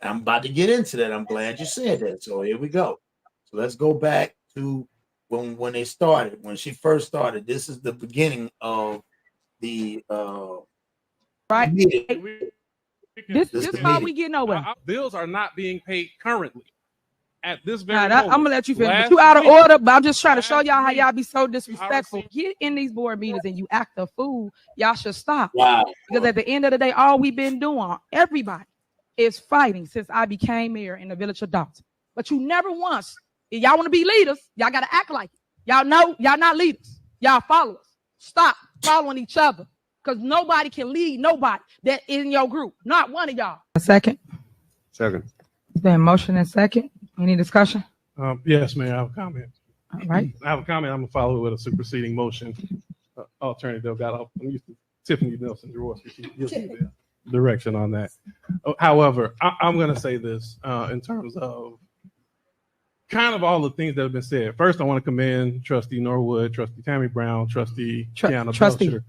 I'm about to get into that. I'm glad you said that. So here we go. So let's go back to when they started, when she first started. This is the beginning of the right. Meeting. This why we get nowhere. Our bills are not being paid currently. At this very moment. I'm gonna let you finish. You out of order, but I'm just trying to show y'all how y'all be so disrespectful. Get in these board meetings and you act a fool. Y'all should stop. Wow. Because at the end of the day, all we've been doing, everybody is fighting since I became mayor in the village of Dalton. But you never once, if y'all want to be leaders, y'all gotta act like it. Y'all know y'all not leaders. Y'all followers. Stop following each other. Because nobody can lead nobody that is in your group. Not one of y'all. A second. Second. Then motion and second. Any discussion? Yes, Mayor, I have a comment. All right. I have a comment. I'm going to follow it with a superseding motion. Alternative got off. I'm used to Tiffany Nelson Jaworski. You'll see the direction on that. However, I'm going to say this in terms of kind of all the things that have been said. First, I want to commend Trustee Norwood, Trustee Tammy Brown, Trustee Kiana Belcher.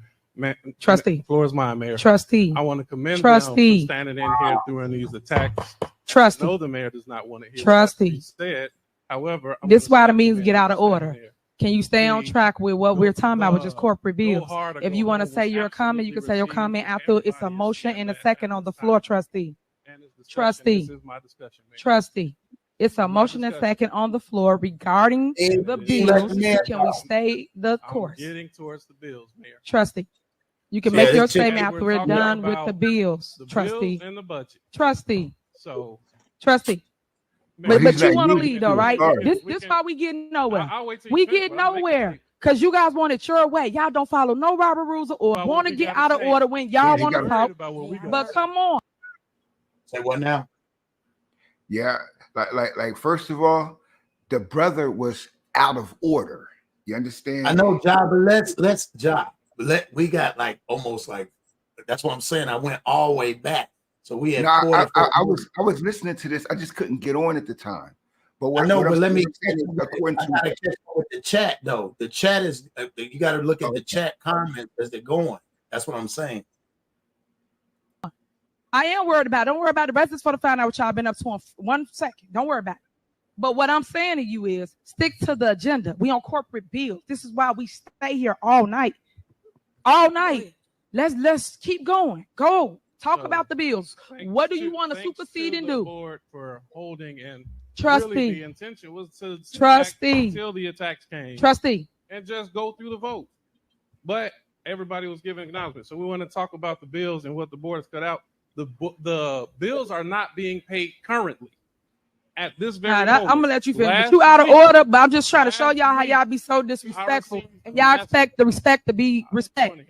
Trustee. Floor is mine, Mayor. Trustee. I want to commend them Trustee. for standing in here during these attacks. Trustee. I know the mayor does not want to hear Trustee. what he said. However, this is why the meetings get out of order. Can you stay on track with what we're talking about, which is corporate bills? If you want to say your comment, you can say your comment after it's a motion and a second on the floor, Trustee. Trustee. Trustee. It's a motion and second on the floor regarding the bills. Can we stay the course? Getting towards the bills, Mayor. Trustee. You can make your statement after we're done with the bills, Trustee. And the budget. Trustee. So, Trustee. But you want to lead though, right? This why we get nowhere. We get nowhere because you guys want it your way. Y'all don't follow no Robert rules or want to get out of order when y'all want to talk. But come on. Say what now? Yeah, like first of all, the brother was out of order. You understand? I know, Job, but let's Job. We got like almost like, that's what I'm saying. I went all the way back. So we had. I was listening to this. I just couldn't get on at the time. But what, I know, but let me. According to I gotta catch up with the chat though. The chat is. You got to look at the chat comments as they're going. That's what I'm saying. I am worried about it. Don't worry about the residents for the find out what y'all been up to in 1 second. Don't worry about it. But what I'm saying to you is stick to the agenda. We on corporate bills. This is why we stay here all night. All night. Let's keep going. Go. Talk about the bills. What do you want to supersede and do? Board for holding and Trustee. Really the intention was to Trustee until the attacks came. Trustee. And just go through the vote. But everybody was giving acknowledgement. So we want to talk about the bills and what the board has cut out. The bills are not being paid currently. at this very I'm moment. gonna let you finish. Last You out of week- order, but I'm just trying to show y'all how week, y'all be so disrespectful, received and y'all expect the respect to be respect.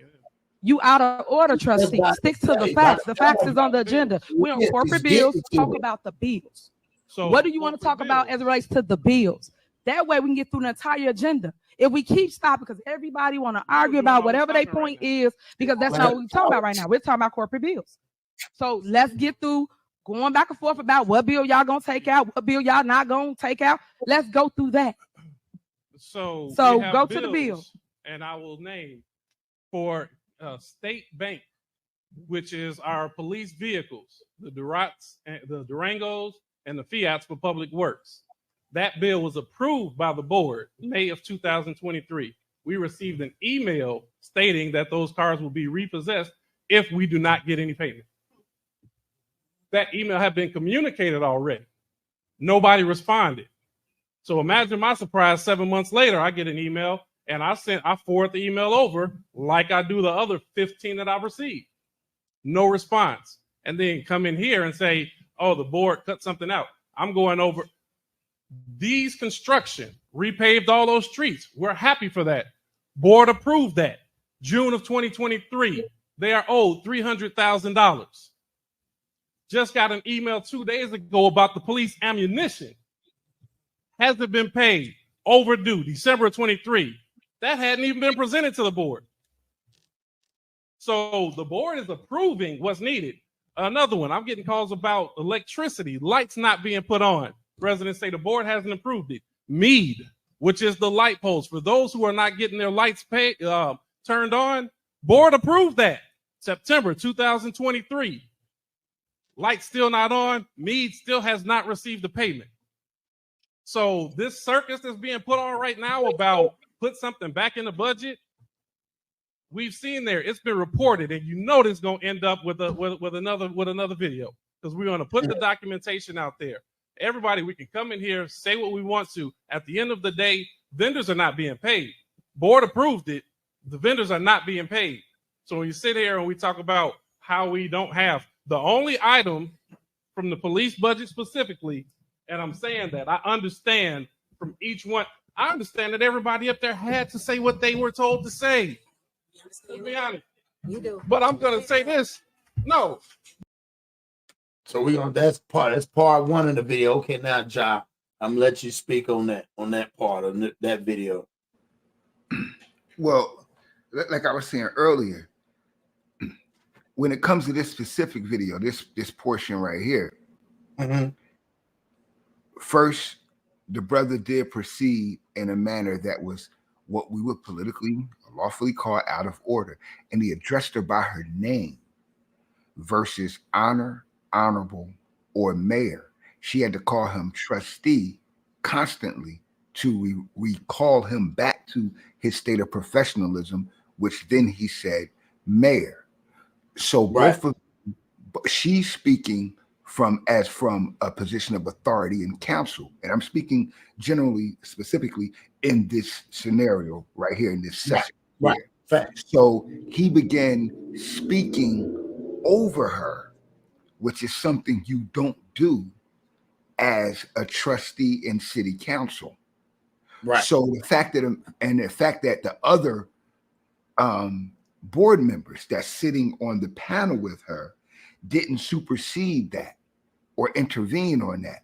You out of order, trustee. Stick to the facts. The facts is on the agenda. We're on corporate bills. Talk about the bills. So What do you want to talk about as it relates to the bills? That way we can get through the entire agenda. If we keep stopping because everybody want to argue about whatever their point is, because that's not what we're talking about right now. We're talking about corporate bills. So let's get through going back and forth about what bill y'all gonna take out, what bill y'all not gonna take out. Let's go through that. So So we have go to the bill. And I will name for State Bank, which is our police vehicles, the Durangos and the Fiats for Public Works. That bill was approved by the board May of 2023. We received an email stating that those cars will be repossessed if we do not get any payment. That email had been communicated already. Nobody responded. So imagine my surprise 7 months later, I get an email and I forward the email over like I do the other 15 that I've received. No response. And then come in here and say, oh, the board cut something out. I'm going over. These construction repaved all those streets. We're happy for that. Board approved that. June of 2023, they are owed $300,000. Just got an email 2 days ago about the police ammunition. Hasn't been paid. Overdue. December of 23. That hadn't even been presented to the board. So the board is approving what's needed. Another one, I'm getting calls about electricity, lights not being put on. Residents say the board hasn't approved it. Mead, which is the light post for those who are not getting their lights turned on, board approved that. September 2023. Lights still not on. Mead still has not received the payment. So this circus that's being put on right now about put something back in the budget, we've seen there. It's been reported, and you know this is going to end up with another video because we're going to put the documentation out there. Everybody, we can come in here, say what we want to. At the end of the day, vendors are not being paid. Board approved it. The vendors are not being paid. So when you sit here and we talk about how we don't have the only item from the police budget specifically, and I'm saying that I understand from each one. I understand that everybody up there had to say what they were told to say. To be honest. You do. But I'm going to say this. No. So that's part one of the video. Okay, now, Ja, I'm gonna let you speak on that part of that video. Well, like I was saying earlier, when it comes to this specific video, this portion right here, first, the brother did proceed in a manner that was what we would politically, lawfully call out of order, and he addressed her by her name versus honorable, or mayor. She had to call him trustee constantly to recall him back to his state of professionalism, which then he said mayor. So both of she's speaking from a position of authority and counsel, and I'm speaking generally, specifically in this scenario right here in this session. Right. So he began speaking over her, which is something you don't do as a trustee in city council. Right. So the fact that the other board members that's sitting on the panel with her didn't supersede that or intervene on that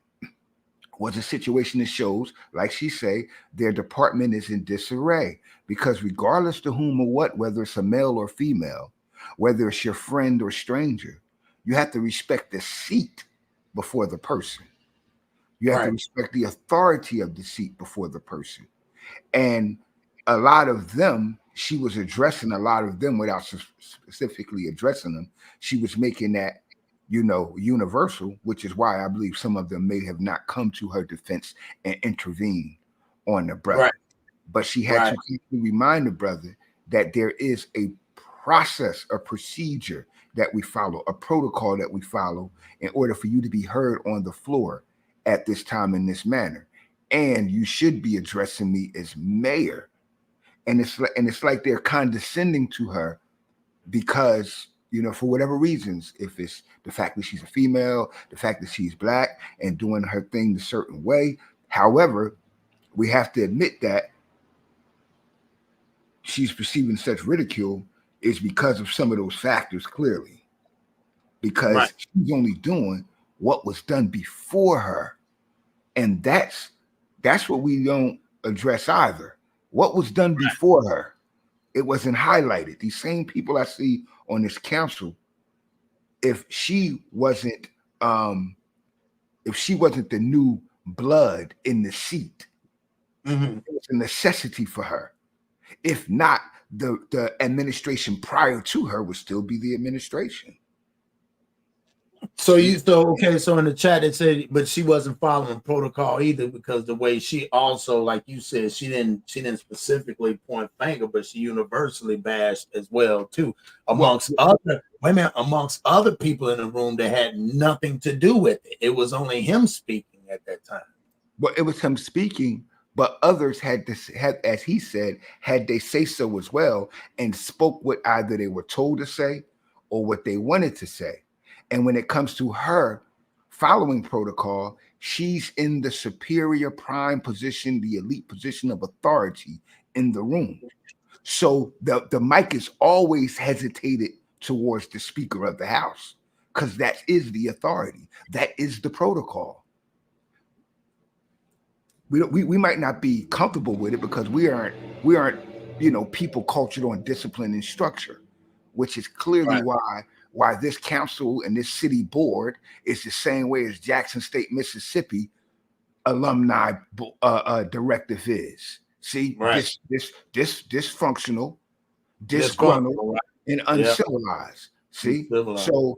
was a situation that shows, like she say, their department is in disarray, because regardless to whom or what, whether it's a male or female, whether it's your friend or stranger, you have to respect the seat before the person. You have to respect the authority of the seat before the person. And a lot of them, she was addressing a lot of them without specifically addressing them. She was making that, universal, which is why I believe some of them may have not come to her defense and intervene on the brother. Right. But she had to remind the brother that there is a process, a procedure that we follow, a protocol that we follow in order for you to be heard on the floor at this time in this manner. And you should be addressing me as mayor. And it's like they're condescending to her because you know, for whatever reasons, if it's the fact that she's a female, the fact that she's black and doing her thing a certain way. However, we have to admit that she's receiving such ridicule is because of some of those factors, clearly, because she's only doing what was done before her. And that's what we don't address either. What was done before her? It wasn't highlighted. These same people I see on this council, if she wasn't the new blood in the seat, it was a necessity for her. If not, the administration prior to her would still be the administration. So in the chat it said, but she wasn't following protocol either, because the way she also, like you said, she didn't specifically point finger, but she universally bashed as well too, amongst other people in the room that had nothing to do with it. It was only him speaking at that time. Well, it was him speaking, but others had, as he said, had they say so as well, and spoke what either they were told to say or what they wanted to say. And when it comes to her following protocol, she's in the superior prime position, the elite position of authority in the room. So the mic is always hesitated towards the Speaker of the House, because that is the authority. That is the protocol. We might not be comfortable with it because we aren't people cultured on discipline and structure, which is clearly why this council and this city board is the same way as Jackson State, Mississippi alumni directive is. See, this dysfunctional, disgruntled, and uncivilized. See, so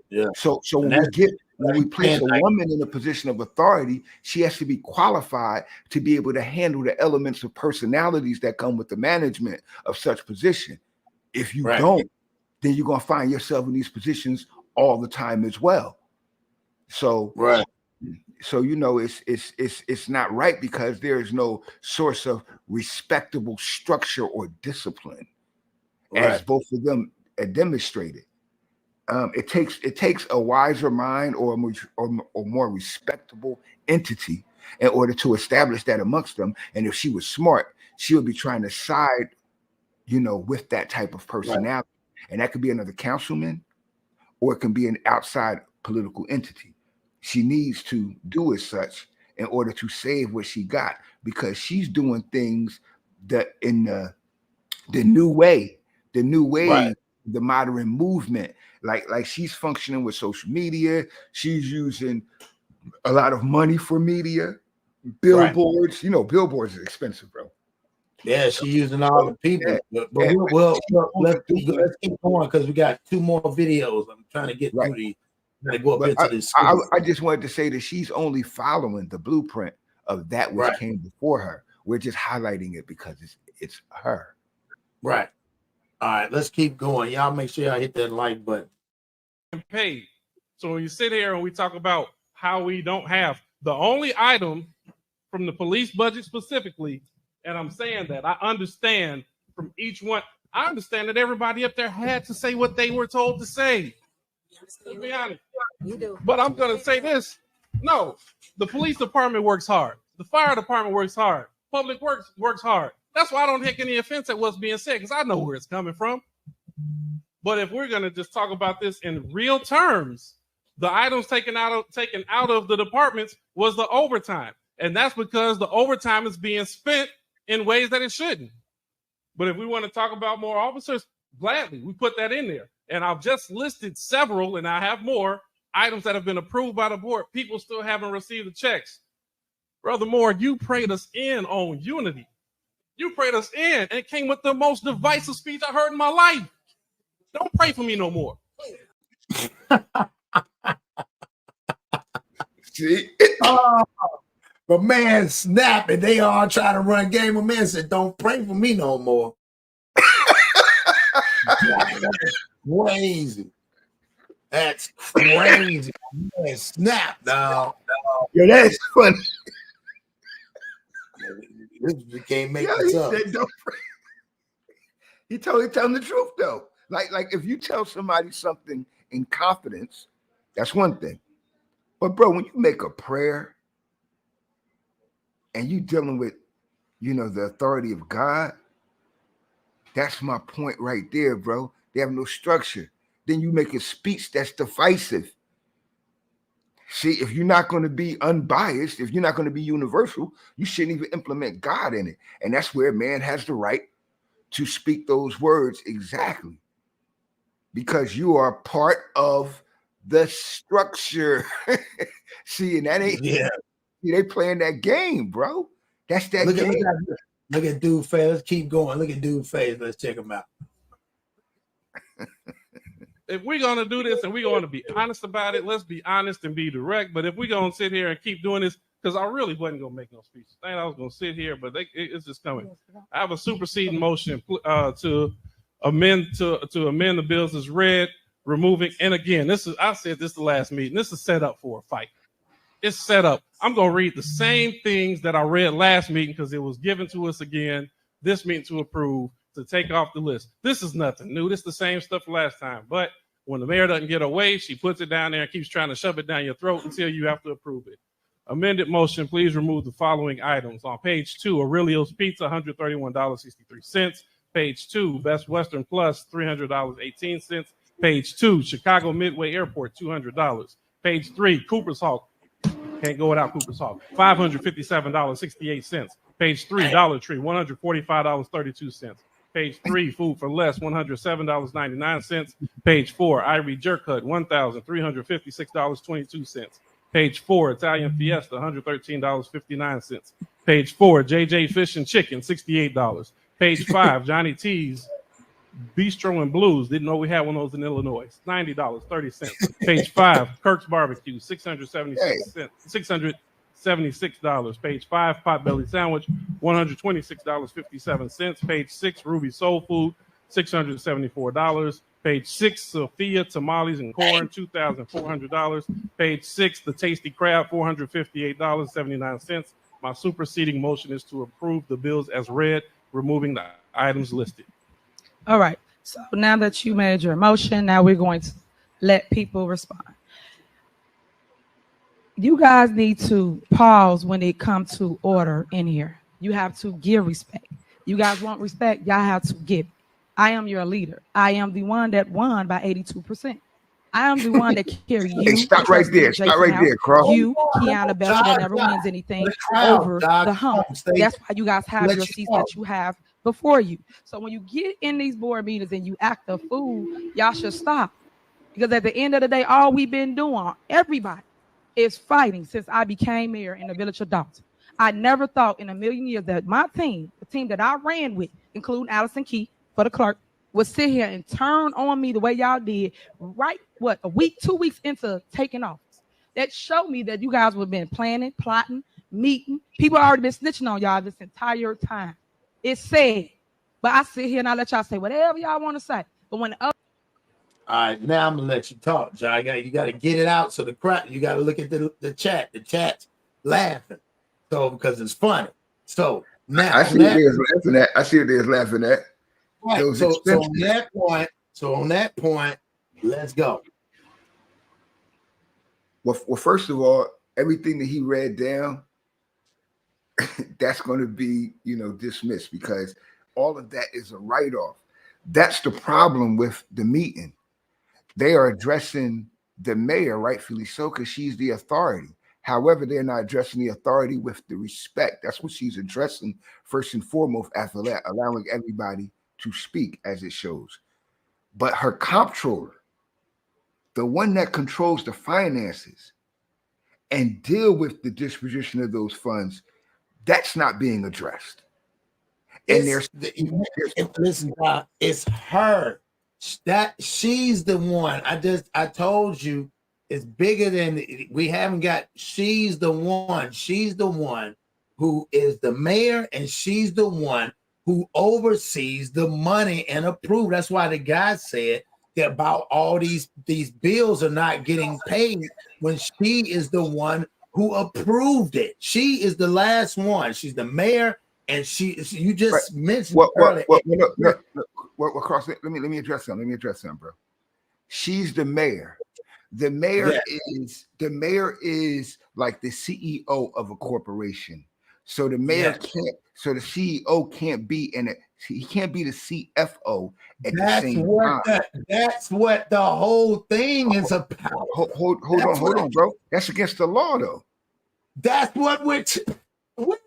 when we place a woman in a position of authority, she has to be qualified to be able to handle the elements of personalities that come with the management of such position. If you don't, then you're gonna find yourself in these positions all the time as well. So it's not right, because there is no source of respectable structure or discipline, as both of them demonstrated. It takes a wiser mind or a more respectable entity in order to establish that amongst them. And if she was smart, she would be trying to side, with that type of personality. And that could be another councilman, or it can be an outside political entity. She needs to do as such in order to save what she got, because she's doing things that in the new way, the modern movement, like she's functioning with social media. She's using a lot of money for media, billboards. Billboards are expensive, bro. Yeah, she's using all the people. Let's keep going, because we got 2 more videos. I'm trying to get through these. I just wanted to say that she's only following the blueprint of that which came before her. We're just highlighting it because it's her. Right. All right, let's keep going. Y'all make sure y'all hit that like button. Paid. So when you sit here and we talk about how we don't have the only item from the police budget specifically, and I'm saying that I understand from each one, I understand that everybody up there had to say what they were told to say. Let's be honest. You do. But I'm going to say this. No, the police department works hard. The fire department works hard. Public works works hard. That's why I don't take any offense at what's being said, because I know where it's coming from. But if we're going to just talk about this in real terms, the items taken out of the departments was the overtime. And that's because the overtime is being spent in ways that it shouldn't. But if we want to talk about more officers, gladly, we put that in there. And I've just listed several, and I have more items that have been approved by the board. People still haven't received the checks. Brother Moore, you prayed us in on unity. You prayed us in, and it came with the most divisive speech I heard in my life. Don't pray for me no more. See? But man, snapping. They all trying to run game. My man said, "Don't pray for me no more." Crazy. That's crazy. Man, snap, dog. Yo, that's funny. You can't make this up. Said, don't pray. He totally telling the truth though. Like if you tell somebody something in confidence, that's one thing. But bro, when you make a prayer and you dealing with, the authority of God, that's my point right there, bro. They have no structure. Then you make a speech that's divisive. See, if you're not going to be unbiased, if you're not going to be universal, you shouldn't even implement God in it. And that's where man has the right to speak those words exactly. Because you are part of the structure. See, and that ain't, they playing that game, bro. That's that game. Look at dude face. Let's keep going. Look at dude face. Let's check him out. If we're going to do this and we're going to be honest about it, let's be honest and be direct. But if we're going to sit here and keep doing this, because I really wasn't going to make no speeches. I was going to sit here, but it's just coming. I have a superseding motion to amend the bills as read, removing. And again, I said this the last meeting. This is set up for a fight. It's set up. I'm going to read the same things that I read last meeting because it was given to us again this meeting to approve, to take off the list. This is nothing new. This is the same stuff last time. But when the mayor doesn't get away, she puts it down there and keeps trying to shove it down your throat until you have to approve it. Amended motion, please remove the following items. On page 2, Aurelio's Pizza, $131.63. Page 2, Best Western Plus, $300.18. Page 2, Chicago Midway Airport, $200. Page 3, Cooper's Hawk. Can't go without Cooper's Hawk, $557.68. Page 3, Dollar Tree, $145.32. Page 3, Food for Less, $107.99. Page 4, Ivory Jerk Hut, $1,356.22. Page 4, Italian Fiesta, $113.59. Page 4, JJ Fish and Chicken, $68. Page 5, Johnny T's Bistro and Blues. Didn't know we had one of those in Illinois. $90.30. Page 5, Kirk's Barbecue, $676. Page 5, Potbelly Sandwich, $126.57. Page 6, Ruby Soul Food, $674. Page 6, Sophia Tamales and Corn, $2,400. Page 6, The Tasty Crab, $458.79. My superseding motion is to approve the bills as read, removing the items listed. All right. So now that you made your motion, now we're going to let people respond. You guys need to pause when it comes to order in here. You have to give respect. You guys want respect, y'all have to give it. I am your leader. I am the one that won by 82%. I am the one that carried you. Hey, stop right there. Stop right there, Cross. You, Kiana Bell, that never wins anything over the hump. That's why you guys have your seats that you have before you. So when you get in these board meetings and you act a fool, y'all should stop. Because at the end of the day, all we've been doing, everybody, is fighting since I became mayor in the village of Dalton. I never thought in a million years that my team, the team that I ran with, including Allison Key for the clerk, would sit here and turn on me the way y'all did right, a week, 2 weeks into taking office. That showed me that you guys would have been planning, plotting, meeting. People already been snitching on y'all this entire time. It's sad. But I sit here and I let y'all say whatever y'all want to say. But when the other all right, now I'm gonna let you talk, John. You got to get it out. So the crowd, you got to look at the chat. The chat's laughing, so because it's funny. So now I see what they're laughing at. I see what they're laughing at. Right. So on that point, let's go. Well, first of all, everything that he read down, that's going to be, dismissed because all of that is a write-off. That's the problem with the meeting. They are addressing the mayor, rightfully so, because she's the authority. However, they're not addressing the authority with the respect. That's what she's addressing first and foremost after that, allowing everybody to speak as it shows. But her comptroller, the one that controls the finances and deal with the disposition of those funds, that's not being addressed. And listen, it's her. That she's the one. I told you it's bigger than we haven't got. She's the one. She's the one who is the mayor, and she's the one who oversees the money and approve. That's why the guy said that about all these bills are not getting paid when she is the one who approved it. She is the last one. She's the mayor. And you just mentioned earlier. Cross. Let me address them. Bro. She's the mayor. The mayor is like the CEO of a corporation. So the mayor can't. So the CEO can't be in it. He can't be the CFO at the same time. That's what the whole thing is about. Hold on, bro. That's against the law, though. That's what where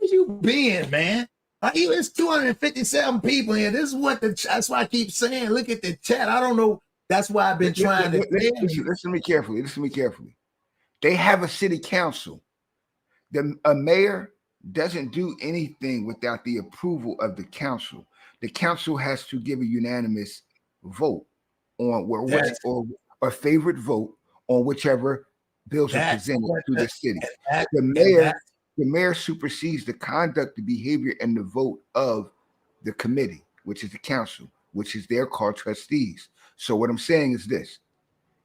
you been, man? It's 257 people here. This is what that's why I keep saying. Look at the chat. I don't know. That's why I've been trying to listen to me carefully. They have a city council. A mayor doesn't do anything without the approval of the council. The council has to give a unanimous vote on or a favorite vote on whichever bills are presented to the city. The mayor supersedes the conduct, the behavior, and the vote of the committee, which is the council, which is they're called trustees. So what I'm saying is this: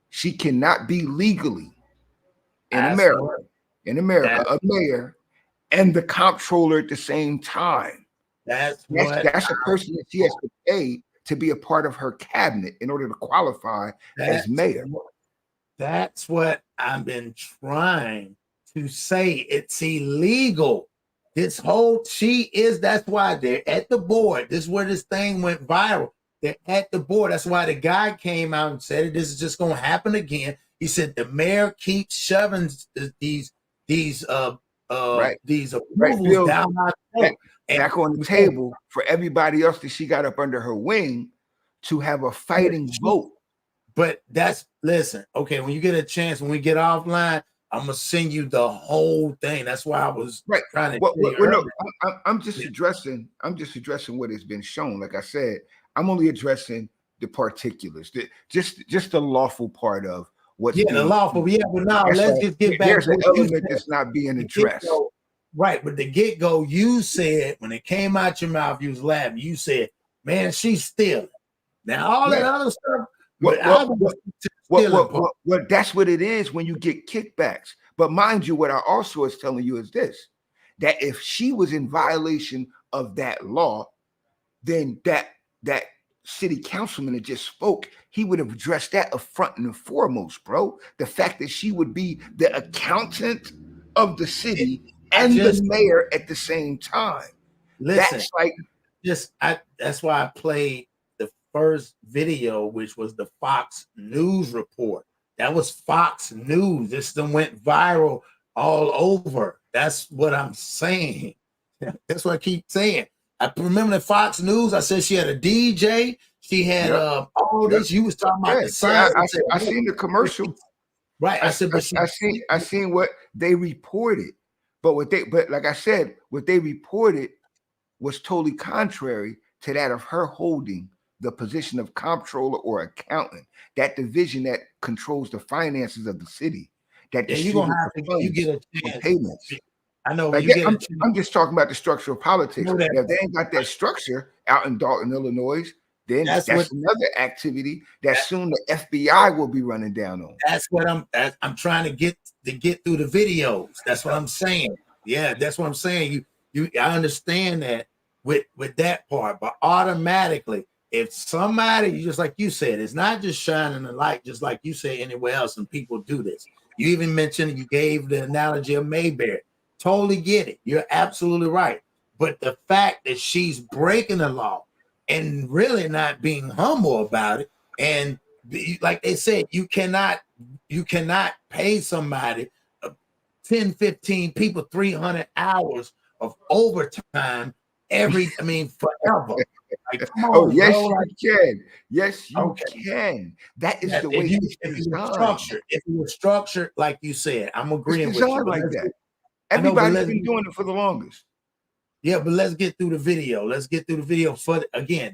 she cannot be legally in America a mayor and the comptroller at the same time. That's a person that she has to pay to be a part of her cabinet in order to qualify as mayor. That's what I've been trying to say. It's illegal. That's why they're at the board. This is where this thing went viral. They're at the board. That's why the guy came out and said it. This is just going to happen again. He said the mayor keeps shoving these approvals down my throat. Back on the table for everybody else that she got up under her wing to have a fighting vote. But listen, okay, when you get a chance, when we get offline, I'm gonna send you the whole thing. That's why I was trying to I'm just addressing what has been shown. Like I said, I'm only addressing the particulars, just the lawful part of what's the lawful. But now let's just get back. There's an element that's not being addressed. Right, but the get-go, you said when it came out your mouth, you was laughing. You said, "Man, she's stealing." Now all that other stuff. That's what it is when you get kickbacks. But mind you, what I also is telling you is this: that if she was in violation of that law, then that city councilman that just spoke, he would have addressed that up front and foremost, bro. The fact that she would be the accountant of the city and the mayor at the same time. Listen, that's why I played the first video, which was the Fox News report. That was Fox News. This then went viral all over. That's what I'm saying. That's what I keep saying. I remember the Fox News. I said she had a DJ. She had all this. You was talking about the signs. I seen the commercial. Right. I said, but I seen what they reported. But like I said, what they reported was totally contrary to that of her holding the position of comptroller or accountant, that division that controls the finances of the city. That you're gonna have to you get a chance. Payments. I know. Like I'm just talking about the structure of politics. If they ain't got that structure out in Dalton, Illinois, then that's another activity that soon the FBI will be running down on. That's what I'm trying to get through the videos. That's what I'm saying. Yeah, that's what I'm saying. I understand that with that part, but automatically, if somebody, just like you said, it's not just shining a light, just like you say anywhere else, and people do this. You even mentioned, you gave the analogy of Mayberry. Totally get it. You're absolutely right. But the fact that she's breaking the law and really not being humble about it, and like they said, you cannot pay somebody 10, 15 people 300 hours of overtime forever. Like, come on, yes, bro. you can. Yes, you can. That is the way if it was structured, like you said, I'm agreeing with you. Like that. Everybody's been doing it for the longest. Yeah, but let's get through the video. Let's get through the video.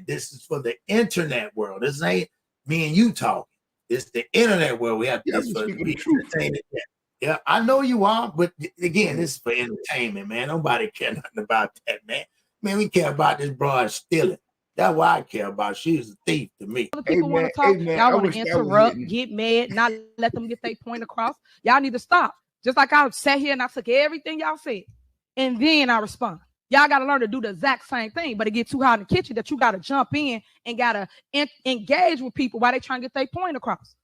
This is for the internet world. This ain't me and you talking. It's the internet world. We have to be entertained. Yeah, I know you are, but again, this is for entertainment, man. Nobody care nothing about that, man. Man, we care about this broad stealing. That's what I care about. She's a thief to me. Other people want to talk. Y'all want to interrupt, get mad, not let them get their point across. Y'all need to stop. Just like I sat here and I took everything y'all said, and then I respond. Y'all got to learn to do the exact same thing, but it get too hot in the kitchen that you got to jump in and got to engage with people while they trying to get their point across.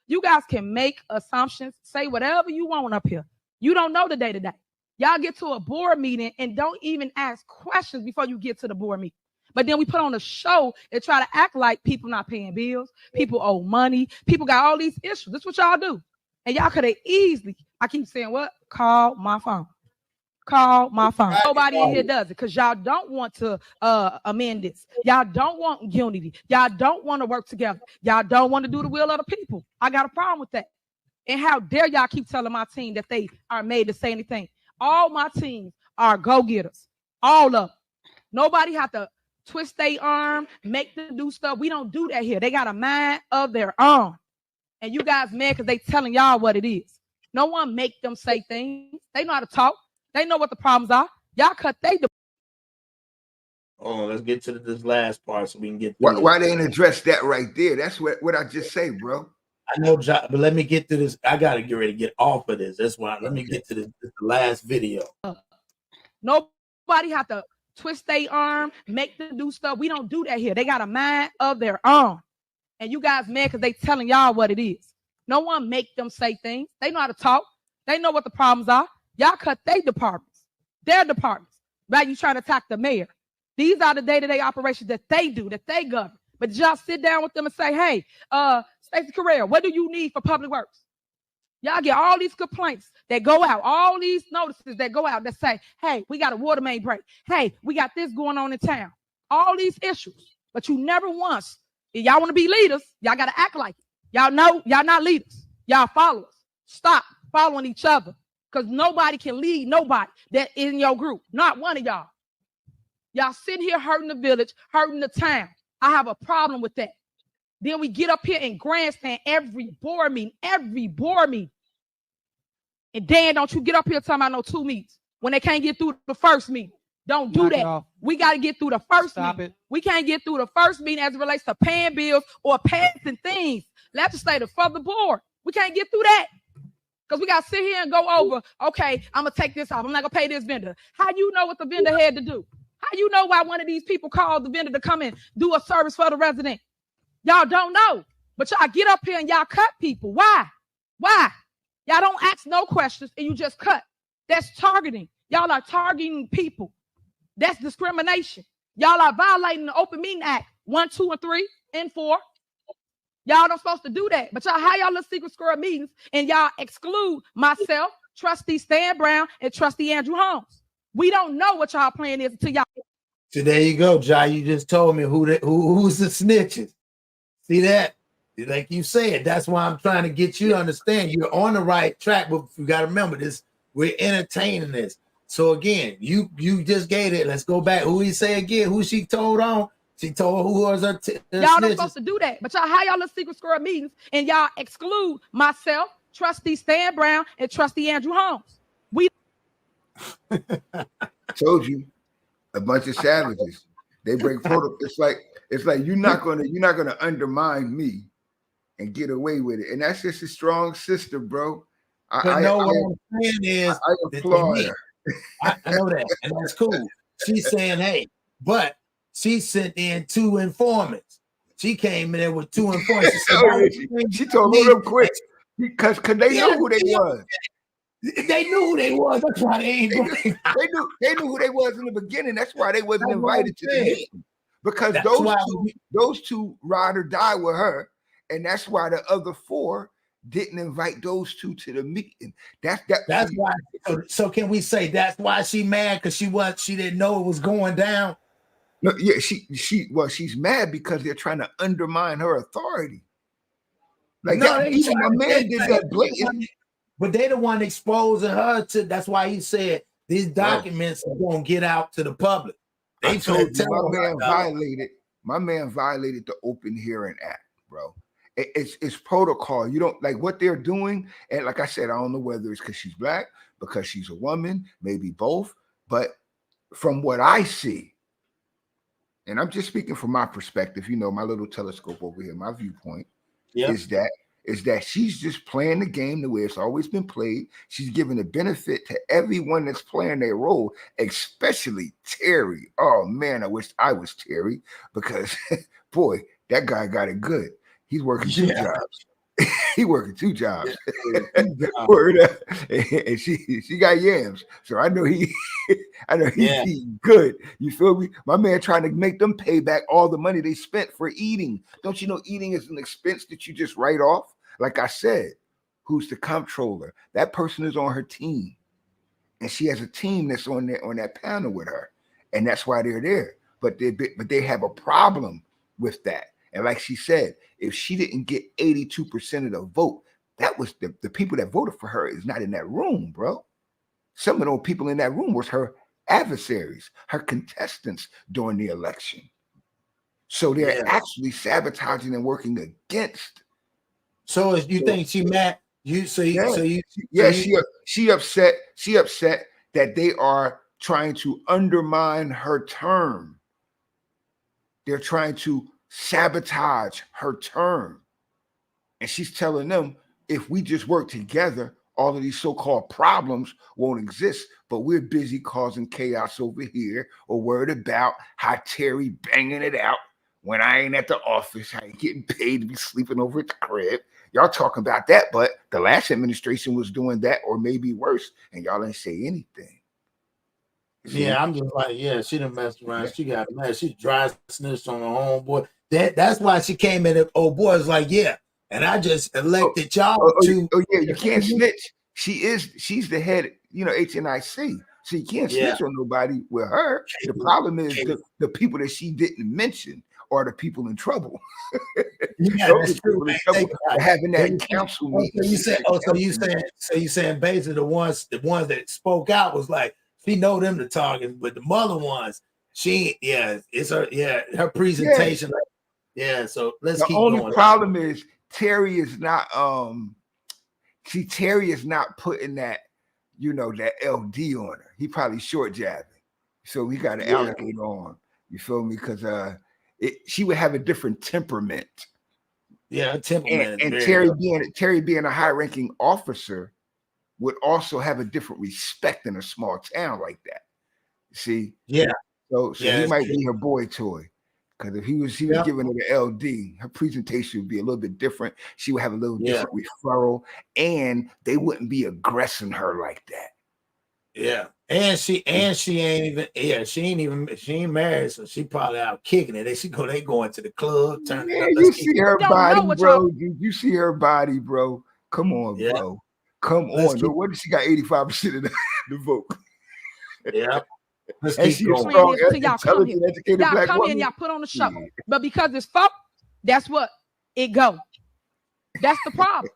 You guys can make assumptions, say whatever you want up here. You don't know the day-to-day. Y'all get to a board meeting and don't even ask questions before you get to the board meeting. But then we put on a show and try to act like people not paying bills, people owe money, people got all these issues. This is what y'all do. And y'all could have easily, I keep saying what? Call my phone. Call my phone. Nobody in here does it because y'all don't want to amend this. Y'all don't want unity. Y'all don't want to work together. Y'all don't want to do the will of the people. I got a problem with that. And how dare y'all keep telling my team that they are made to say anything? All my teams are go-getters. All of them. Nobody have to twist their arm, make them do stuff. We don't do that here. They got a mind of their own. And you guys mad because they telling y'all what it is. No one make them say things. They know how to talk. They know what the problems are. Y'all cut they. Oh, let's get to this last part so we can get. Why they didn't address that right there? That's what I just say, bro. I know, but let me get to this. I gotta get ready to get off of this. That's why. Let me get to this the last video. Nobody have to twist their arm, make them do stuff. We don't do that here. They got a mind of their own. And you guys mad because they telling y'all what it is. No one make them say things. They know how to talk. They know what the problems are. Y'all cut their departments. Right? You trying to attack the mayor. These are the day-to-day operations that they do, that they govern. But did y'all sit down with them and say, hey, Stacey Carrera, what do you need for public works? Y'all get all these complaints that go out, all these notices that go out that say, hey, we got a water main break. Hey, we got this going on in town. All these issues. But you never once, if y'all want to be leaders, y'all got to act like it. Y'all know y'all not leaders. Y'all followers. Stop following each other because nobody can lead nobody that is in your group. Not one of y'all. Y'all sitting here hurting the village, hurting the town. I have a problem with that. Then we get up here and grandstand every board meeting. And Dan, don't you get up here talking about no 2 meetings when they can't get through the first meeting. Don't do that. We got to get through the first meeting. We can't get through the first meeting as it relates to paying bills or passing things. Legislative for the board. We can't get through that. Because we got to sit here and go over, okay, I'm going to take this off. I'm not going to pay this vendor. How you know what the vendor had to do? How you know why one of these people called the vendor to come and do a service for the resident? Y'all don't know. But y'all get up here and y'all cut people. Why? Y'all don't ask no questions and you just cut. That's targeting. Y'all are targeting people. That's discrimination. Y'all are violating the Open Meeting Act 1, 2, and 3, and 4. Y'all not supposed to do that. But y'all, how y'all little secret squirrel meetings and y'all exclude myself, Trustee Stan Brown, and Trustee Andrew Holmes. We don't know what y'all plan is until y'all. So there you go, Jai. You just told me who's the snitches. See that? Like you said, that's why I'm trying to get you to understand you're on the right track, but you got to remember this. We're entertaining this. So again, you just gave it. Let's go back. Who he say again? Who she told on? She told who was her y'all not supposed to do that. But y'all, how y'all little secret squirrel meetings and y'all exclude myself, Trustee Stan Brown, and Trustee Andrew Holmes. We told you, a bunch of savages. They break protocol. It's like you're not gonna undermine me and get away with it. And that's just a strong sister, bro. What I'm saying is, I applaud her. I know that, and that's cool. She's saying, hey, but she sent in 2 informants. She came in there with 2 informants. She told me real quick because they knew who they was. They knew who they was. That's why they ain't. They knew who they was in the beginning. That's why they wasn't invited to the meeting. Because those two ride or die with her, and that's why the other 4 didn't invite those 2 to the meeting. That's why. So can we say that's why she mad because she didn't know it was going down? No, yeah, she's mad because they're trying to undermine her authority. Like my man did that blatantly. But they the one exposing her to. That's why he said these documents are gonna get out to the public. They told my man violated the Open Hearing Act, bro. It's protocol. You don't like what they're doing. And like I said, I don't know whether it's because she's black, because she's a woman, maybe both. But from what I see, and I'm just speaking from my perspective, my little telescope over here, my viewpoint is that is that she's just playing the game the way it's always been played. She's giving the benefit to everyone that's playing their role, especially Terry. Oh man, I wish I was Terry, because boy, that guy got it good. He's working 2 jobs. He working 2 jobs. Word up. And she got yams. So I know he's good. You feel me? My man trying to make them pay back all the money they spent for eating. Don't you know eating is an expense that you just write off? Like I said, who's the comptroller? That person is on her team. And she has a team that's on that panel with her. And that's why they're there. But they have a problem with that. And like she said, if she didn't get 82% of the vote, that was the people that voted for her is not in that room, bro. Some of those people in that room was her adversaries, her contestants during the election. So they're actually sabotaging and working against. So you think she mad? She upset that they are trying to undermine her term. They're trying to sabotage her term. And she's telling them, if we just work together, all of these so-called problems won't exist, but we're busy causing chaos over here, or worried about how Terry banging it out when I ain't at the office. I ain't getting paid to be sleeping over at the crib. Y'all talking about that, but the last administration was doing that, or maybe worse, and y'all ain't say anything. Yeah, I'm just like, she done messed around. She got mad. She dry snitched on her homeboy. That's why she came in. Old boy was like, and I just elected y'all to. Oh yeah, you can't snitch. She's the head, HNIC. So you can't snitch on nobody with her. The problem is the people that she didn't mention are the people in trouble. Those people in trouble for having that council meeting. So you saying basically the ones that spoke out was like, she know them to target, but the mother ones, it's her presentation. So let's keep going. The only problem is Terry is not Terry is not putting that, that LD on her. He probably short jabbing. So we got to allocate on. You feel me? Because she would have a different temperament. Yeah, temperament. And Terry being a high-ranking officer would also have a different respect in a small town like that. See? Yeah. So he might be her boy toy. Because if he was giving her the LD, her presentation would be a little bit different. She would have a little different referral, and they wouldn't be aggressing her like that. Yeah. And she ain't married, so she probably out kicking it. They going to the club, turning it up. You see her body, bro. You see her body, bro. Come on, bro. Come on. What did she got 85% of the vote? Yeah. And she's a strong, intelligent, educated black woman. Y'all put on the show. But because it's folk, that's what it go. That's the problem.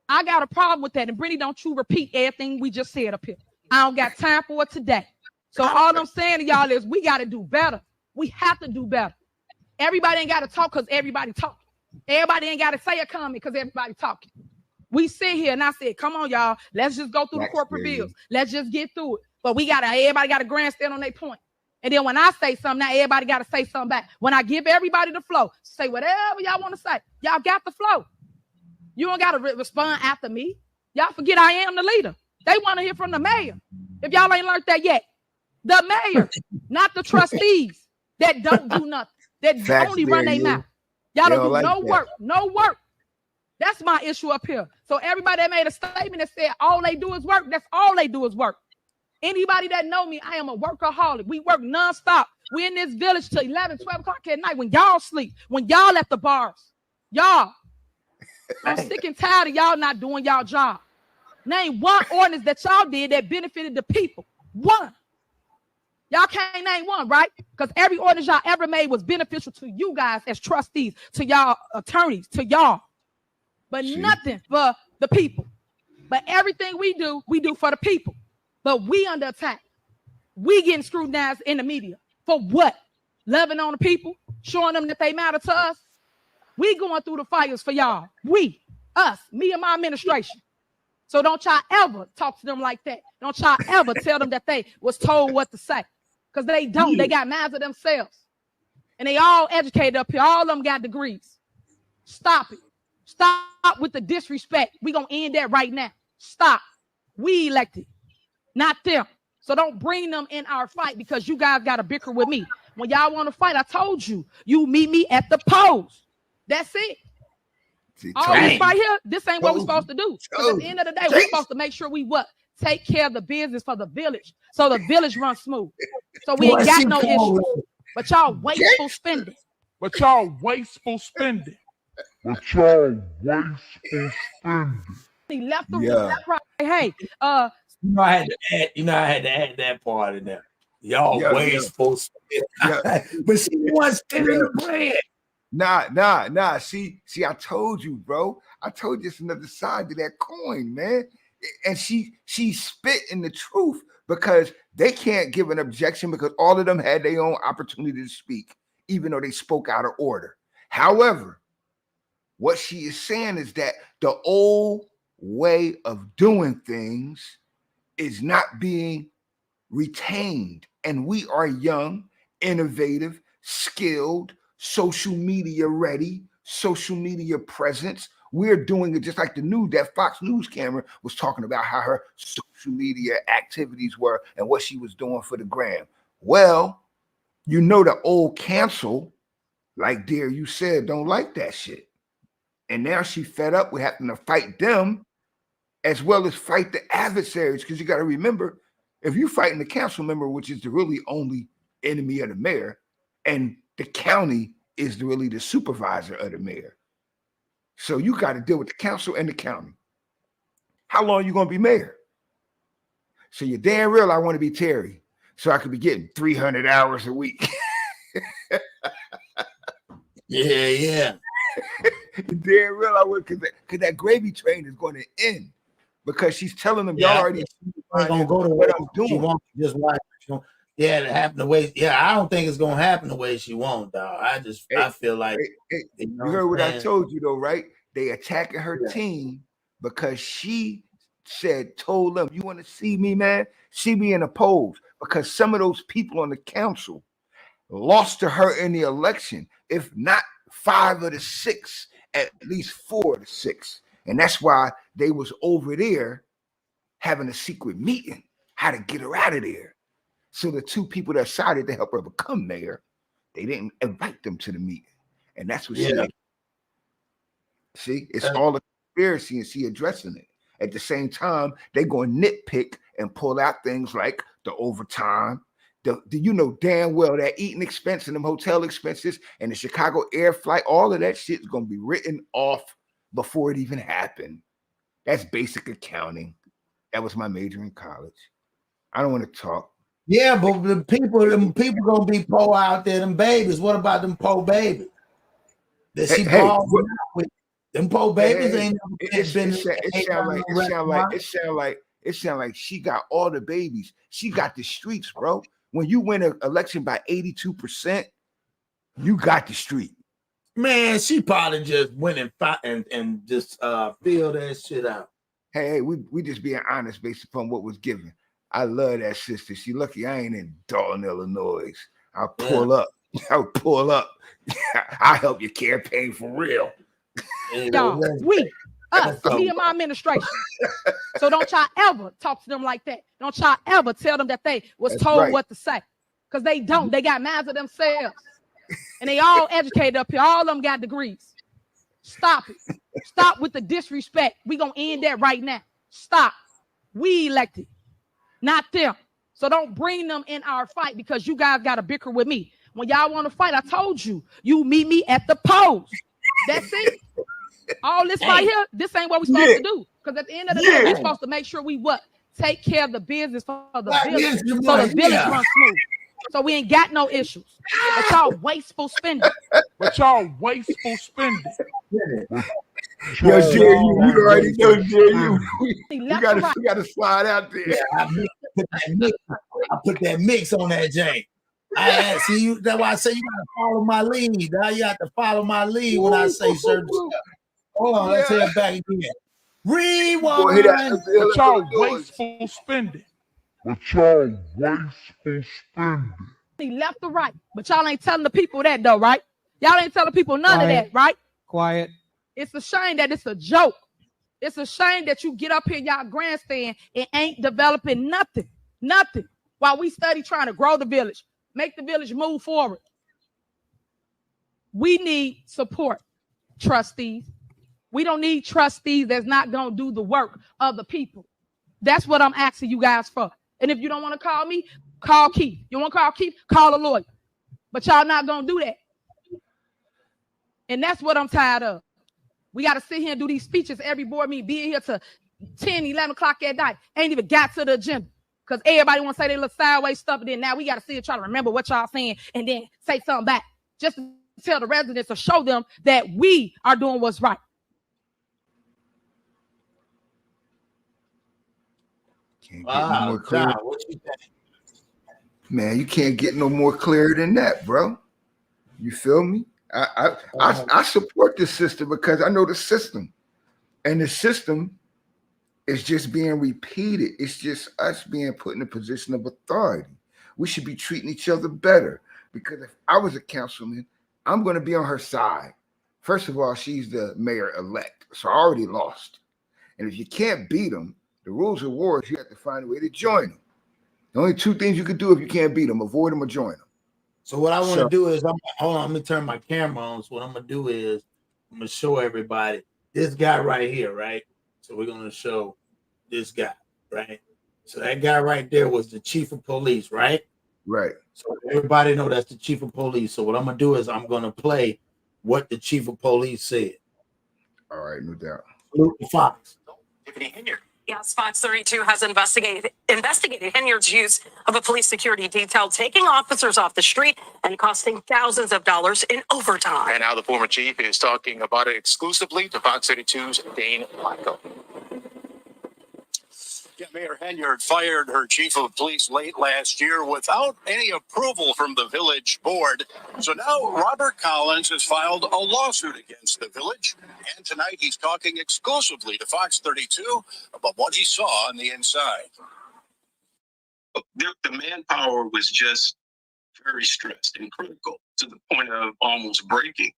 I got a problem with that. And Brittany, don't you repeat everything we just said up here. I don't got time for it today. So all I'm saying to y'all is we got to do better. We have to do better. Everybody ain't got to talk because everybody talking. Everybody ain't got to say a comment because everybody talking. We sit here and I said, come on, y'all. Let's just go through the corporate bills. Let's just get through it. But everybody got to grandstand on their point. And then when I say something, now everybody got to say something back. When I give everybody the flow, say whatever y'all want to say. Y'all got the flow. You don't got to respond after me. Y'all forget I am the leader. They want to hear from the mayor. If y'all ain't learned that yet. The mayor, not the trustees that don't do nothing. That only run their mouth. Y'all don't do like no work. That's my issue up here. So everybody that made a statement that said all they do is work, that's all they do is work. Anybody that know me, I am a workaholic. We work nonstop. We in this village till 11, 12 o'clock at night when y'all sleep, when y'all at the bars. Y'all, I'm sick and tired of y'all not doing y'all job. Name one ordinance that y'all did that benefited the people. One. Y'all can't name one, right? Because every ordinance y'all ever made was beneficial to you guys as trustees, to y'all attorneys, to y'all. But nothing for the people. But everything we do for the people. But we under attack. We getting scrutinized in the media. For what? Loving on the people? Showing them that they matter to us? We going through the fires for y'all. We, us, me and my administration. So don't y'all ever talk to them like that. Don't y'all ever tell them that they was told what to say. Because they don't. They got minds of themselves. And they all educated up here. All of them got degrees. Stop it. Stop with the disrespect. We're going to end that right now. Stop. We elected, not them. So don't bring them in our fight because you guys got to bicker with me. When y'all want to fight, I told you, you meet me at the polls. That's it. All this right here, this ain't what we're supposed to do. Because at the end of the day, we're supposed to make sure we what? Take care of the business for the village. So the village runs smooth. So we ain't got no issues. But y'all wasteful spending. But y'all wasteful spending. He left the right. Hey, I had to add that part in there. Y'all wasteful spending. But she wants spending the bread. Nah. See, I told you, bro. I told you it's another side to that coin, man. And she spit in the truth because they can't give an objection because all of them had their own opportunity to speak, even though they spoke out of order. However, what she is saying is that the old way of doing things is not being retained. And we are young, innovative, skilled, social media ready, social media presence. We're doing it just like the news, that Fox News camera was talking about how her social media activities were and what she was doing for the gram. Well, you know, the old cancel, like dear you said, don't like that shit. And now she fed up with having to fight them as well as fight the adversaries. Because you got to remember, if you're fighting the council member, which is the really only enemy of the mayor, and the county is really the supervisor of the mayor. So you got to deal with the council and the county. How long are you going to be mayor? So you're damn real I want to be Terry so I could be getting 300 hours a week. Yeah. Damn real I would, because that gravy train is going to end because she's telling them y'all already gonna go to what I'm doing. She wants just like it happened the way. Yeah, I don't think it's gonna happen the way she wants, dog. I feel like you heard what I told you though, right? They attacking her team because she told them, you want to see me, man? See me in the polls, because some of those people on the council lost to her in the election. If not 5 of the 6, at least 4 of the 6. And that's why they was over there having a secret meeting, how to get her out of there. So the 2 people that decided to help her become mayor, they didn't invite them to the meeting. And that's what she did. See, it's all a conspiracy and she addressing it. At the same time, they going to nitpick and pull out things like the overtime. Do you know damn well that eating expense and them hotel expenses and the Chicago air flight, all of that shit is going to be written off before it even happened. That's basic accounting. That was my major in college. I don't want to talk. Yeah, but the people gonna be poor out there, them babies. What about them poor babies? That she balls out with them poor babies ain't never been. It sound like she got all the babies. She got the streets, bro. When you win an election by 82%, you got the street. Man, she probably just went and just feel that shit out. Hey, we just being honest based upon what was given. I love that sister. She lucky I ain't in Dalton, Illinois. I'll pull up. I'll pull up. I'll help your campaign for real. Y'all, me and my administration. So don't y'all ever talk to them like that. Don't y'all ever tell them that they was told what to say. Because they don't. They got minds of themselves. And they all educated up here. All of them got degrees. Stop it. Stop with the disrespect. We gonna end that right now. Stop. We elected, not them. So don't bring them in our fight because you guys got to bicker with me. When y'all want to fight, I told you, you meet me at the polls. That's it. All this right here, this ain't what we're supposed to do. Because at the end of the day, we're supposed to make sure we what? Take care of the business for the village. So the village runs smooth. So we ain't got no issues. But y'all wasteful spending. Yo, Jerry, you already know, Jerry. You gotta slide out there. Yeah, I put that mix on that Jane. I see you. That's why I say you gotta follow my lead. Now you have to follow my lead when I say certain stuff. Hold on, let's hear it back again. Rewind. But y'all wasteful spending. Left or right, but y'all ain't telling the people that though, right? Y'all ain't telling people none of that, right? Quiet. It's a shame that it's a joke. It's a shame that you get up here, y'all grandstand, and ain't developing nothing. Nothing. While we study trying to grow the village, make the village move forward. We need support, trustees. We don't need trustees that's not going to do the work of the people. That's what I'm asking you guys for. And if you don't want to call me, call Keith. You want to call Keith? Call a lawyer. But y'all not going to do that. And that's what I'm tired of. We got to sit here and do these speeches every board meeting, being here to 10, 11 o'clock at night. Ain't even got to the agenda. Because everybody want to say they look sideways stuff, and then now we got to sit here try to remember what y'all saying and then say something back. Just to tell the residents or show them that we are doing what's right. Can't get no more clear. What you think? Man, you can't get no more clear than that, bro. You feel me? I support this system because I know the system, and the system is just being repeated. It's just us being put in a position of authority. We should be treating each other better, because if I was a councilman, I'm going to be on her side. First of all, she's the mayor-elect, so I already lost. And if you can't beat them, the rules of war is you have to find a way to join them. The only two things you could do if you can't beat them: avoid them or join them. So what I want to do is, hold on, let me turn my camera on. So what I'm going to do is, I'm going to show everybody this guy right here, right? So we're going to show this guy, right? So that guy right there was the chief of police, right? Right. So everybody know that's the chief of police. So what I'm going to do is I'm going to play what the chief of police said. All right, no doubt. Salute the Fox. Tiffany Heynard. Yes, Fox 32 has investigated Heynard's use of a police security detail, taking officers off the street and costing thousands of dollars in overtime. And now the former chief is talking about it exclusively to Fox 32's Dane Michael. Yeah, Mayor Heynard fired her chief of police late last year without any approval from the village board. So now Robert Collins has filed a lawsuit against the village. And tonight he's talking exclusively to Fox 32 about what he saw on the inside. The manpower was just very stressed and critical to the point of almost breaking,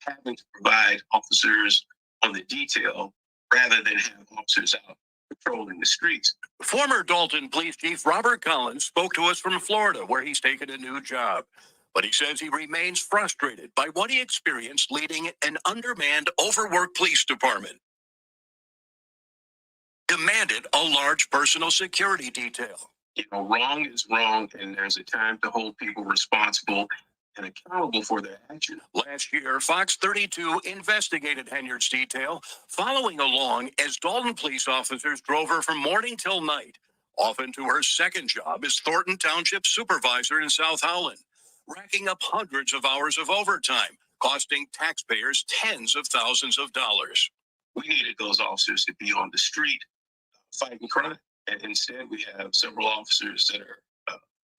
having to provide officers on the detail rather than have officers out patrolling the streets. Former Dalton Police Chief Robert Collins spoke to us from Florida, where he's taken a new job. But he says he remains frustrated by what he experienced leading an undermanned, overworked police department. Demanded a large personal security detail. You know, wrong is wrong, and there's a time to hold people responsible and accountable for their action. Last year, Fox 32 investigated Heynard's detail, following along as Dalton police officers drove her from morning till night, often to her second job as Thornton Township supervisor in South Howland, racking up hundreds of hours of overtime, costing taxpayers tens of thousands of dollars. We needed those officers to be on the street fighting crime, and instead we have several officers that are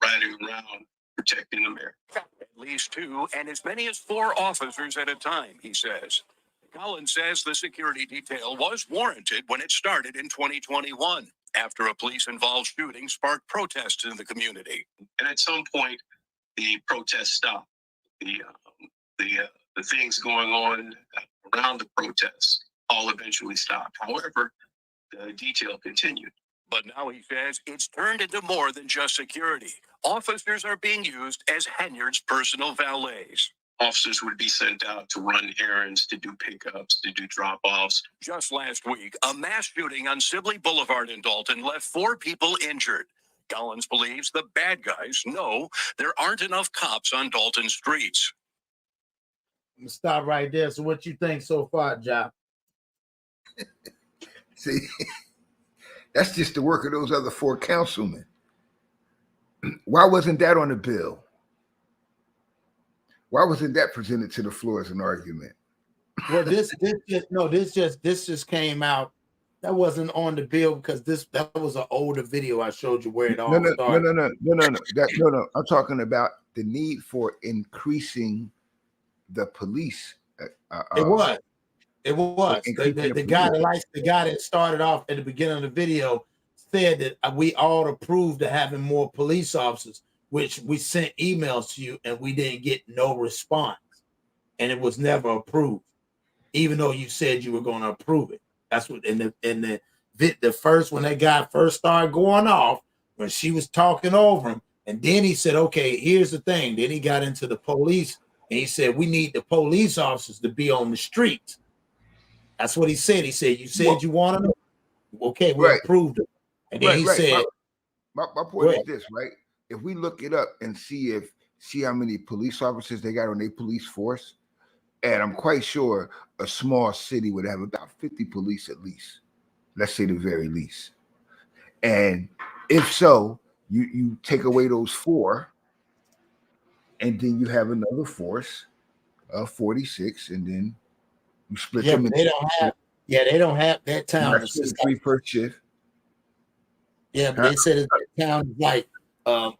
riding around protecting America. At least 2 and as many as 4 officers at a time, he says. Collins says the security detail was warranted when it started in 2021, after a police-involved shooting sparked protests in the community. And at some point, the protests stopped. The things going on around the protests all eventually stopped. However, the detail continued. But now he says it's turned into more than just security. Officers are being used as Heynard's personal valets. Officers would be sent out to run errands, to do pickups, to do drop-offs. Just last week, a mass shooting on Sibley Boulevard in Dalton left 4 people injured. Collins believes the bad guys know there aren't enough cops on Dalton streets. I'm gonna stop right there. So what you think so far, Job? See, that's just the work of those other 4 councilmen. Why wasn't that on the bill? Why wasn't that presented to the floor as an argument? Well, this just came out. That wasn't on the bill because that was an older video I showed you where it all started. No. I'm talking about the need for increasing the police. It was. The guy that started off at the beginning of the video said that we all approved of having more police officers, which we sent emails to you and we didn't get no response, and it was never approved. even though you said you were going to approve it. That's what the first, when that guy first started going off, when she was talking over him, and then he said, okay, here's the thing. Then he got into the police, and he said, we need the police officers to be on the streets. That's what he said. He said, you said you wanted them. Okay, we approved it. And then he said, my point is this, right? If we look it up and see how many police officers they got on their police force, and I'm quite sure a small city would have about 50 police at least. Let's say the very least. And if so, you take away those 4, and then you have another force of 46, and then you split them. They don't have that town. It's just 3 per shift. Yeah, but they said the town is like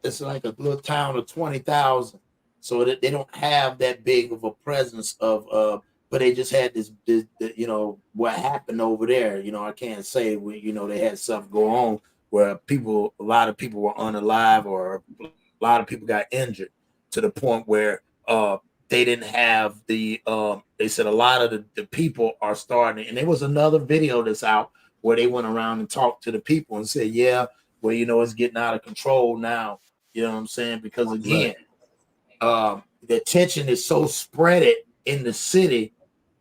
it's like a little town of 20,000, so that they don't have that big of a presence of but they just had this what happened over there. I can't say they had something go on where a lot of people were unalive, or a lot of people got injured to the point where they didn't have the they said a lot of the people are starting, and there was another video that's out where they went around and talked to the people and said, yeah, well, it's getting out of control now. You know what I'm saying? Because again, the tension is so spread in the city.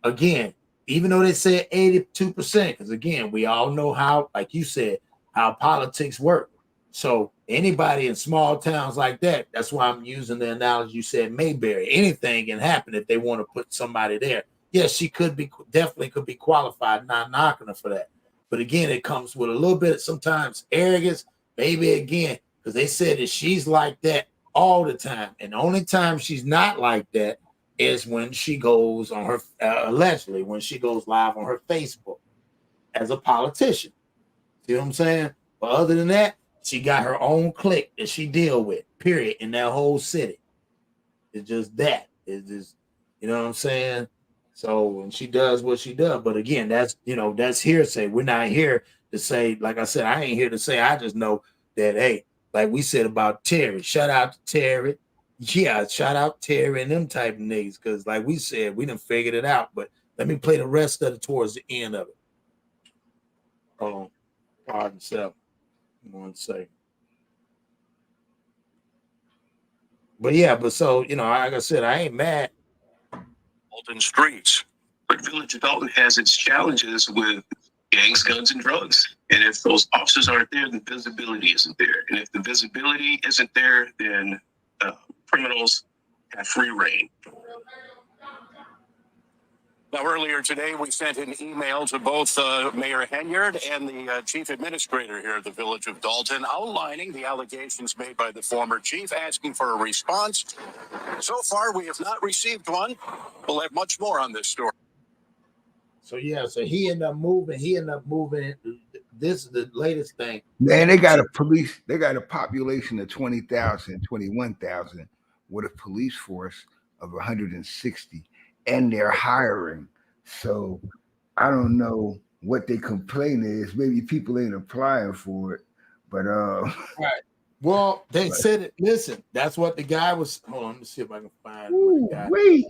Again, even though they said 82%, because again, we all know how, like you said, how politics work. So anybody in small towns like that, that's why I'm using the analogy you said, Mayberry. Anything can happen if they want to put somebody there. Yes, she definitely could be qualified, not knocking her for that. But again, it comes with a little bit of sometimes arrogance, maybe again, because they said that she's like that all the time. And the only time she's not like that is when she goes on her, allegedly, when she goes live on her Facebook as a politician. See what I'm saying? But other than that, she got her own clique that she deal with, period, in that whole city. It's just that. It's just, you know what I'm saying? So when she does what she does, but again, that's hearsay. We're not here to say, like I said, I ain't here to say, I just know that, hey, like we said about Terry, shout out to Terry. Yeah, shout out Terry and them type of niggas, because like we said, we done figured it out. But let me play the rest of it towards the end of it. Hold on. Pardon self. 1 second. But yeah, so, like I said, I ain't mad. Dalton streets. But Village of Dalton has its challenges with gangs, guns, and drugs. And if those officers aren't there, the visibility isn't there. And if the visibility isn't there, then criminals have free reign. Now, earlier today, we sent an email to both Mayor Heynard and the chief administrator here at the Village of Dalton, outlining the allegations made by the former chief, asking for a response. So far, we have not received one. We'll have much more on this story. So, yeah, he ended up moving. This is the latest thing. Man, they got a population of 20,000, 21,000 with a police force of 160. And they're hiring. So I don't know what their complaint is. Maybe people ain't applying for it. But right. Well, they said it. Listen, that's what the guy was. Hold on, let me see if I can find what the guy. Wait.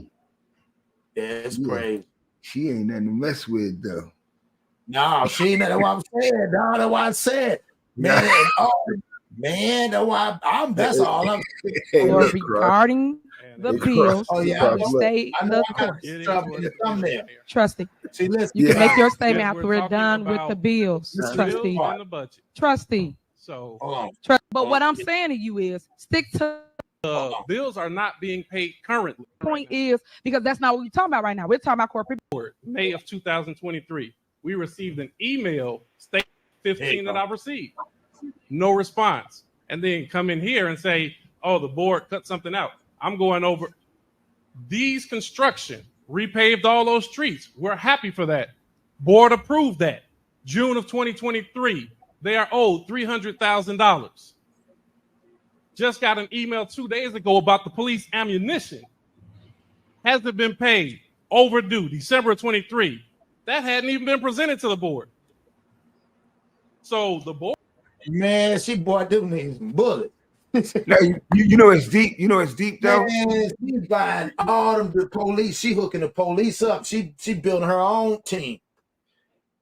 Yeah, it's crazy. She ain't nothing to mess with though. No, she ain't nothing. What I'm saying. No, that's what I said. Man, that's all I'm saying. Or regarding the bills, stay the course. Trustee. See, listen, you can make your statement after we're done with the bills, trustee. Trustee. So, but what I'm saying to you is stick to bills are not being paid currently. Point is, because that's not what we're talking about right now. We're talking about corporate. May of 2023, we received an email stating 15 that I received. No response. And then come in here and say, oh, the board cut something out. I'm going over these construction, repaved all those streets. We're happy for that. Board approved that. June of 2023, they are owed $300,000. Just got an email 2 days ago about the police ammunition. Hasn't been paid. Overdue, December of 23. That hadn't even been presented to the board. So the board. Man, she bought them niggas some bullets. Now you know it's deep. You know it's deep though. Man, she's buying all of the police. She hooking the police up. She building her own team.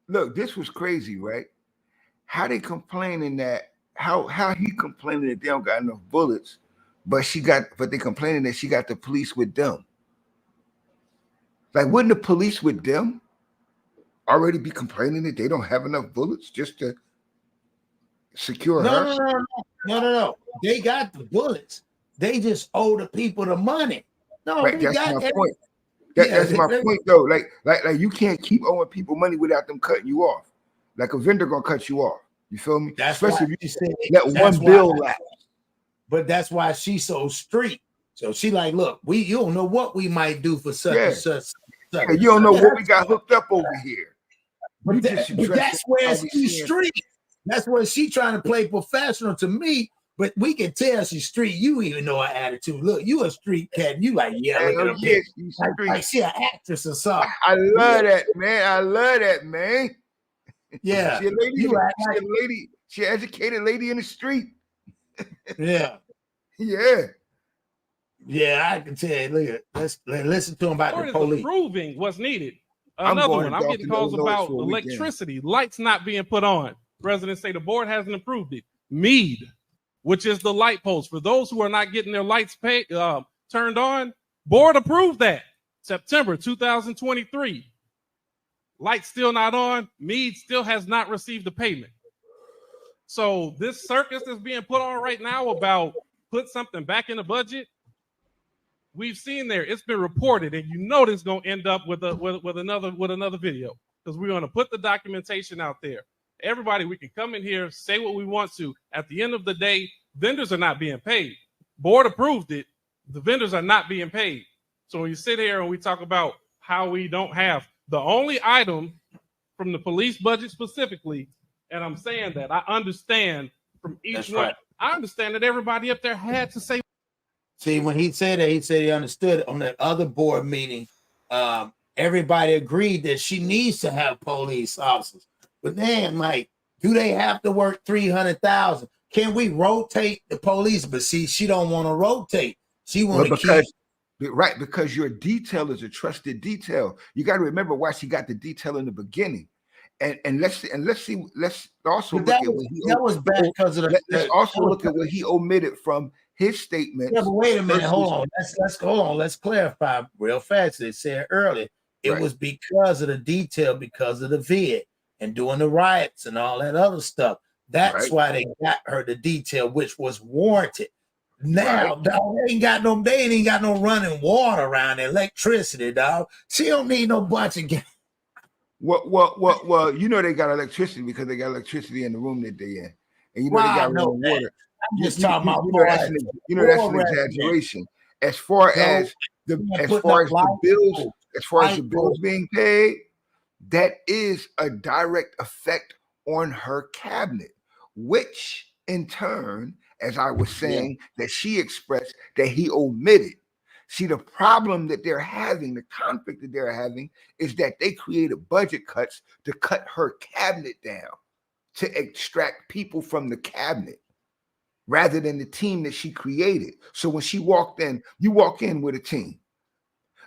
Look, this was crazy, right? How they complaining that how he complaining that they don't got enough bullets, but they complaining that she got the police with them. Like, wouldn't the police with them already be complaining that they don't have enough bullets just to secure her? No. They got the bullets. They just owe the people the money. No, right, that's my point. That's my point, though. Like you can't keep owing people money without them cutting you off. Like a vendor gonna cut you off. You feel me? That's especially if you said, let one bill lapse. But that's why she's so street. So she like, look, you don't know what we might do for such and such. Yeah, you don't know what we got hooked up over here. But that's where she's street. That's where she trying to play professional to me. But we can tell she's street. You even know her attitude. Look, you a street cat. And you like, like she an actress or something. I love that, man. Yeah. She a lady. She an educated lady in the street. Yeah. Yeah. Yeah, I can tell you. Look at let's listen to him about the police. Proving what's needed. Another one. I'm getting calls about electricity, lights not being put on. Residents say the board hasn't approved it. Mead, which is the light post for those who are not getting their lights turned on, board approved that September 2023. Lights still not on. Mead still has not received the payment. So this circus that's being put on right now about put something back in the budget, we've seen there. It's been reported, and you know this is going to end up with another video because we're going to put the documentation out there. Everybody, we can come in here, say what we want to. At the end of the day, vendors are not being paid. Board approved it. The vendors are not being paid. So when you sit here and we talk about how we don't have the only item from the police budget specifically, and I'm saying that I understand from each one. Right. I understand that everybody up there had to say. See, when he said that, he said he understood on that other board meeting. Everybody agreed that she needs to have police officers. But then, like, do they have to work 300,000? Can we rotate the police? But see, she don't want to rotate. She want to keep. Right, because your detail is a trusted detail. You got to remember why she got the detail in the beginning. And let's also look at what he that was bad because of the. Let's also look at what he omitted from his statement. Yeah, but wait a minute, hold on. Let's clarify real fast. They said earlier it was because of the detail, because of the vid and doing the riots and all that other stuff. That's why they got her the detail, which was warranted. Now, dog, they ain't got no running water around there, electricity, dog. She don't need no bunch of gas. Well, you know they got electricity because they got electricity in the room that they in. And you know they got running water. I'm just talking about that's an exaggeration. As far as the bills being paid, that is a direct effect on her cabinet, which in turn, as I was saying, that she expressed that he omitted. See, the problem that they're having, the conflict that they're having, is that they created budget cuts to cut her cabinet down, to extract people from the cabinet rather than the team that she created. So when she walked in, you walk in with a team,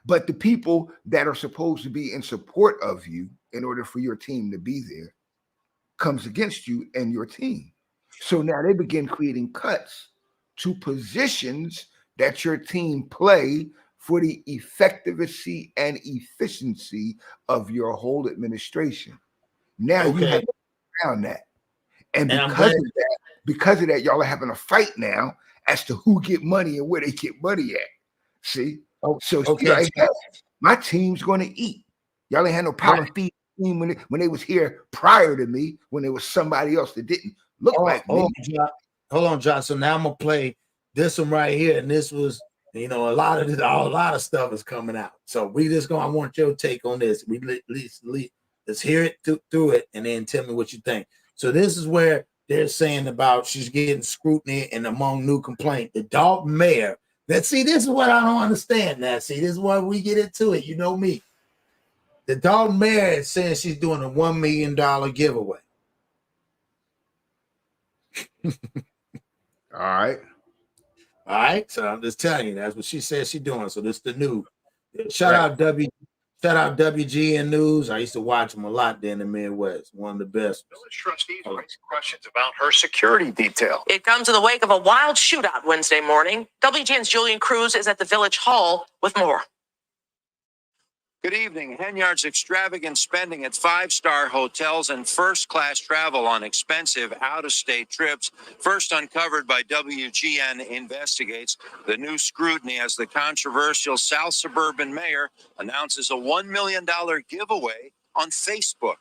but the people that are supposed to be in support of you in order for your team to be there comes against you and your team. So now they begin creating cuts to positions that your team play for the effectiveness and efficiency of your whole administration. Now you have to around that. And because of that, y'all are having a fight now as to who get money and where they get money at. See? My team's going to eat. Y'all ain't had no problem feeding team when they was here prior to me, when there was somebody else that didn't look like me. Hold on, John. So now I'm going to play this one right here, and this was, a lot of stuff is coming out. So I want your take on this. Let's hear it through it, and then tell me what you think. So this is where they're saying about she's getting scrutiny and among new complaint. The Dalton mayor. This is what I don't understand now. See, this is why we get into it. You know me. The Dalton mayor is saying she's doing a $1 million giveaway. All right. All right, so I'm just telling you, that's what she said she's doing. So this is the new. Shout out WGN News. I used to watch them a lot there in the Midwest. One of the best. Village trustees raising questions about her security detail. It comes in the wake of a wild shootout Wednesday morning. WGN's Julian Cruz is at the Village Hall with more. Good evening. Heynard's extravagant spending at five-star hotels and first-class travel on expensive out-of-state trips, first uncovered by WGN Investigates. The new scrutiny as the controversial South Suburban mayor announces a $1 million giveaway on Facebook.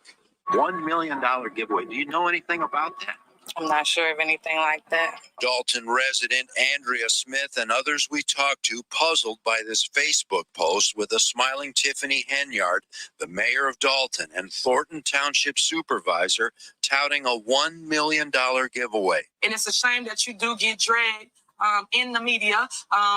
$1 million giveaway. Do you know anything about that? I'm not sure of anything like that. Dalton resident Andrea Smith and others we talked to puzzled by this Facebook post with a smiling Tiffany Heynard, the mayor of Dalton, and Thornton Township supervisor touting a $1 million giveaway. And it's a shame that you do get dragged in the media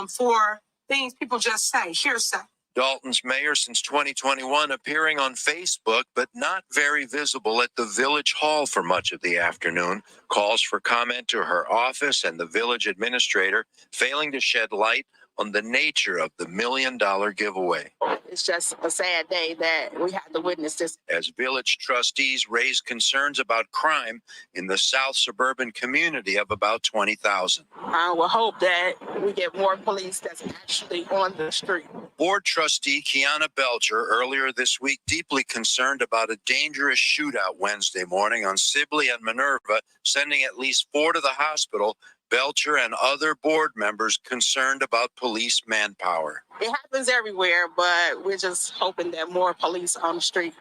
for things people just say, hearsay. Dalton's mayor since 2021 appearing on Facebook, but not very visible at the Village Hall for much of the afternoon. Calls for comment to her office and the village administrator failing to shed light on the nature of the $1 million giveaway. It's just a sad day that we have to witness this. As village trustees raise concerns about crime in the South Suburban community of about 20,000. I will hope that we get more police that's actually on the street. Board trustee Kiana Belcher earlier this week deeply concerned about a dangerous shootout Wednesday morning on Sibley and Minerva, sending at least 4 to the hospital. Belcher and other board members concerned about police manpower. It happens everywhere, but we're just hoping that more police on the street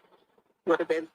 would have been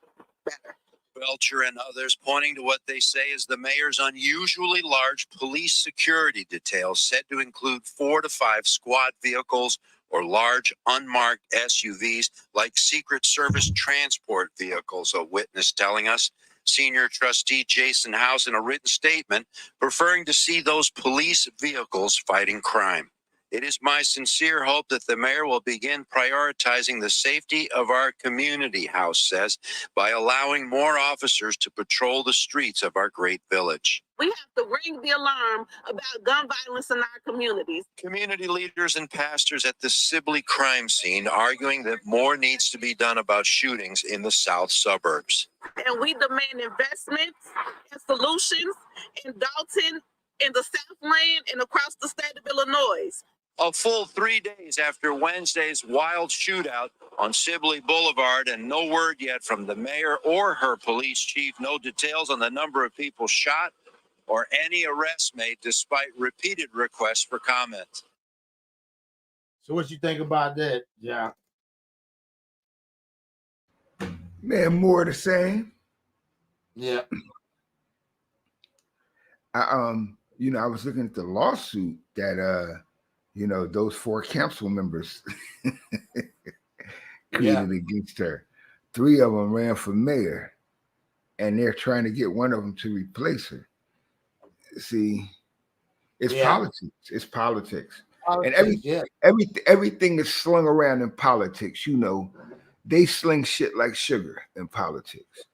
better. Belcher and others pointing to what they say is the mayor's unusually large police security detail, said to include 4 to 5 squad vehicles or large unmarked SUVs like Secret Service transport vehicles, a witness telling us. Senior trustee Jason House in a written statement preferring to see those police vehicles fighting crime. It is my sincere hope that the mayor will begin prioritizing the safety of our community, House says, by allowing more officers to patrol the streets of our great village. We have to ring the alarm about gun violence in our communities. Community leaders and pastors at the Sibley crime scene arguing that more needs to be done about shootings in the south suburbs. And we demand investments and solutions in Dalton, in the Southland, and across the state of Illinois. A full 3 days after Wednesday's wild shootout on Sibley Boulevard, and no word yet from the mayor or her police chief. No details on the number of people shot or any arrests made despite repeated requests for comment. So what you think about that, John? Man, more of the same. Yeah. I was looking at the lawsuit that those 4 council members created against her. 3 of them ran for mayor, and they're trying to get one of them to replace her. See, it's politics. It's politics. And everything is slung around in politics. They sling shit like sugar in politics.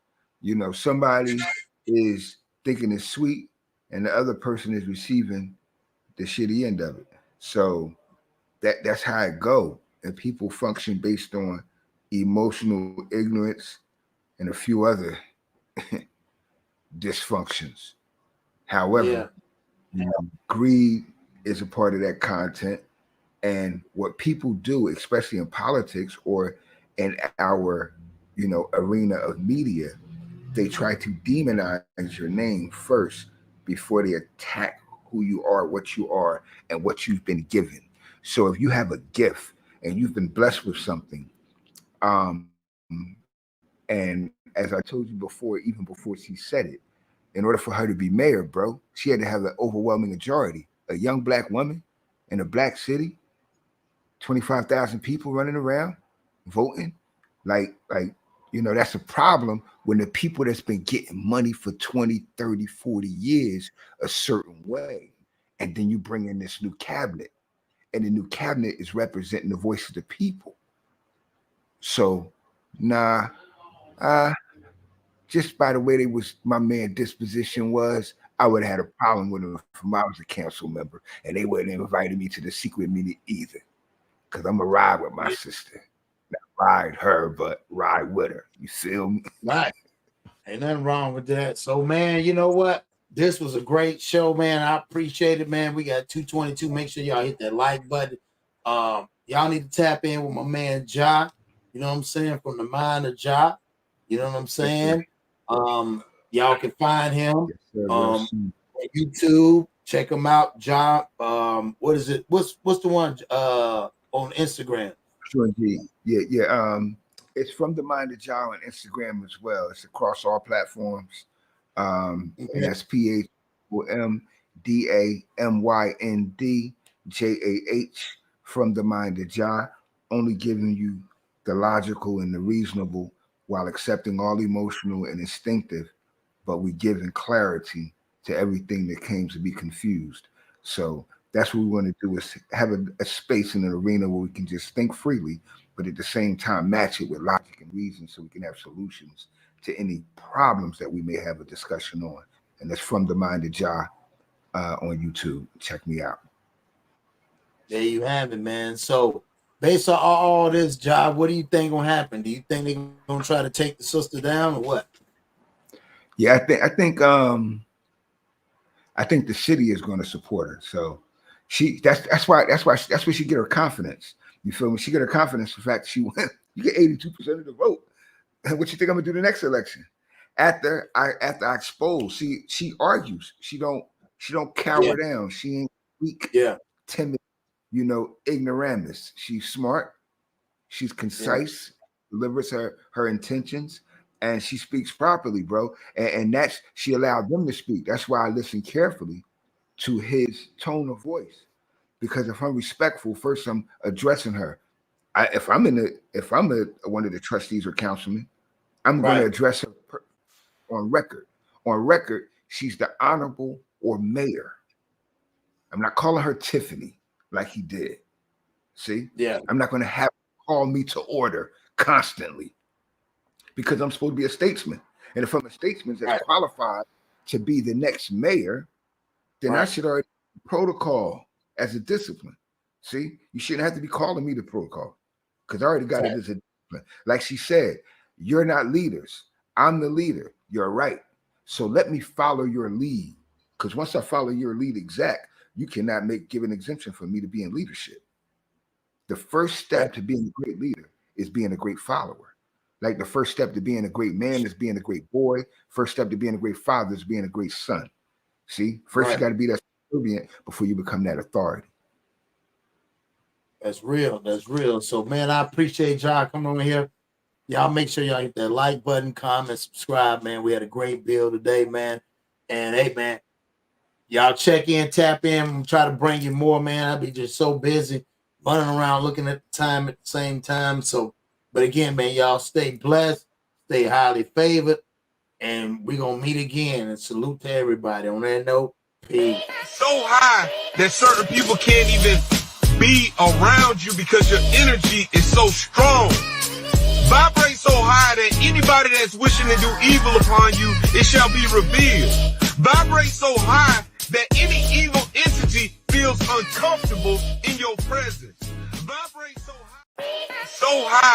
Somebody is thinking it's sweet, and the other person is receiving the shitty end of it. So that's how it go. And people function based on emotional ignorance and a few other dysfunctions. However, greed is a part of that content. And what people do, especially in politics or in our, arena of media, they try to demonize your name first before they attack who you are, what you are, and what you've been given. So if you have a gift and you've been blessed with something, and as I told you before, even before she said it, in order for her to be mayor, bro, she had to have an overwhelming majority. A young black woman in a black city, 25,000 people running around voting. That's a problem when the people that's been getting money for 20, 30, 40 years a certain way. And then you bring in this new cabinet, and the new cabinet is representing the voice of the people. So, just by the way my man disposition was, I would have had a problem with them if I was a council member and they wouldn't have invited me to the secret meeting either. Because I'm going to ride with my sister. Not ride her, but ride with her. You feel me? Right. Ain't nothing wrong with that. So, man, you know what? This was a great show, man. I appreciate it, man. We got 222. Make sure y'all hit that like button. Y'all need to tap in with my man, Ja. You know what I'm saying? From the mind of Ja. You know what I'm saying? Y'all can find him on YouTube. Check him out, Ja. What is it? What's the one on Instagram? Sure, indeed. Yeah. It's From the Mind of Ja on Instagram as well. It's across all platforms. And that's PHOMDAMYNDJAH, From the Mind of Ja, only giving you the logical and the reasonable while accepting all emotional and instinctive, but we giving clarity to everything that came to be confused. So that's what we want to do, is have a space in an arena where we can just think freely, but at the same time match it with logic and reason so we can have solutions to any problems that we may have a discussion on. And that's From the Mind of Ja on YouTube. Check me out. There you have it, man. So based on all this, Ja, what do you think gonna happen? Do you think they're gonna try to take the sister down or what? Yeah, I think the city is going to support her. So that's where she get her confidence. You feel me? She get her confidence. The fact that she went, you get 82% of the vote. What you think I'm gonna do the next election? After I expose, she argues. She don't cower down. She ain't weak, timid, ignoramus. She's smart. She's concise. Delivers her intentions, and she speaks properly, bro. And that's, she allowed them to speak. That's why I listen carefully to his tone of voice, because if I'm respectful, first I'm addressing her. If I'm one of the trustees or councilmen, I'm going to address her on record. On record, she's the honorable or mayor. I'm not calling her Tiffany like he did. See? Yeah. I'm not going to have her call me to order constantly, because I'm supposed to be a statesman. And if I'm a statesman that's qualified to be the next mayor, then I should already protocol as a discipline. See? You shouldn't have to be calling me the protocol, because I already got it as a discipline. Like she said, you're not leaders. I'm the leader. You're right. So let me follow your lead, because once I follow your lead exact, you cannot give an exemption for me to be in leadership. The first step to being a great leader is being a great follower. Like the first step to being a great man is being a great boy. First step to being a great father is being a great son. See, first you got to be that subservient before you become that authority. That's real. That's real. So, man, I appreciate y'all coming over here. Y'all make sure y'all hit that like button, comment, subscribe, man. We had a great build today, man. And hey, man, y'all check in, tap in, try to bring you more, man. I'll be just so busy running around looking at the time at the same time. So, but again, man, y'all stay blessed, stay highly favored, and we're going to meet again. And salute to everybody. On that note, peace. So high that certain people can't even be around you because your energy is so strong. Vibrate so high that anybody that's wishing to do evil upon you, it shall be revealed. Vibrate so high that any evil entity feels uncomfortable in your presence. Vibrate so high.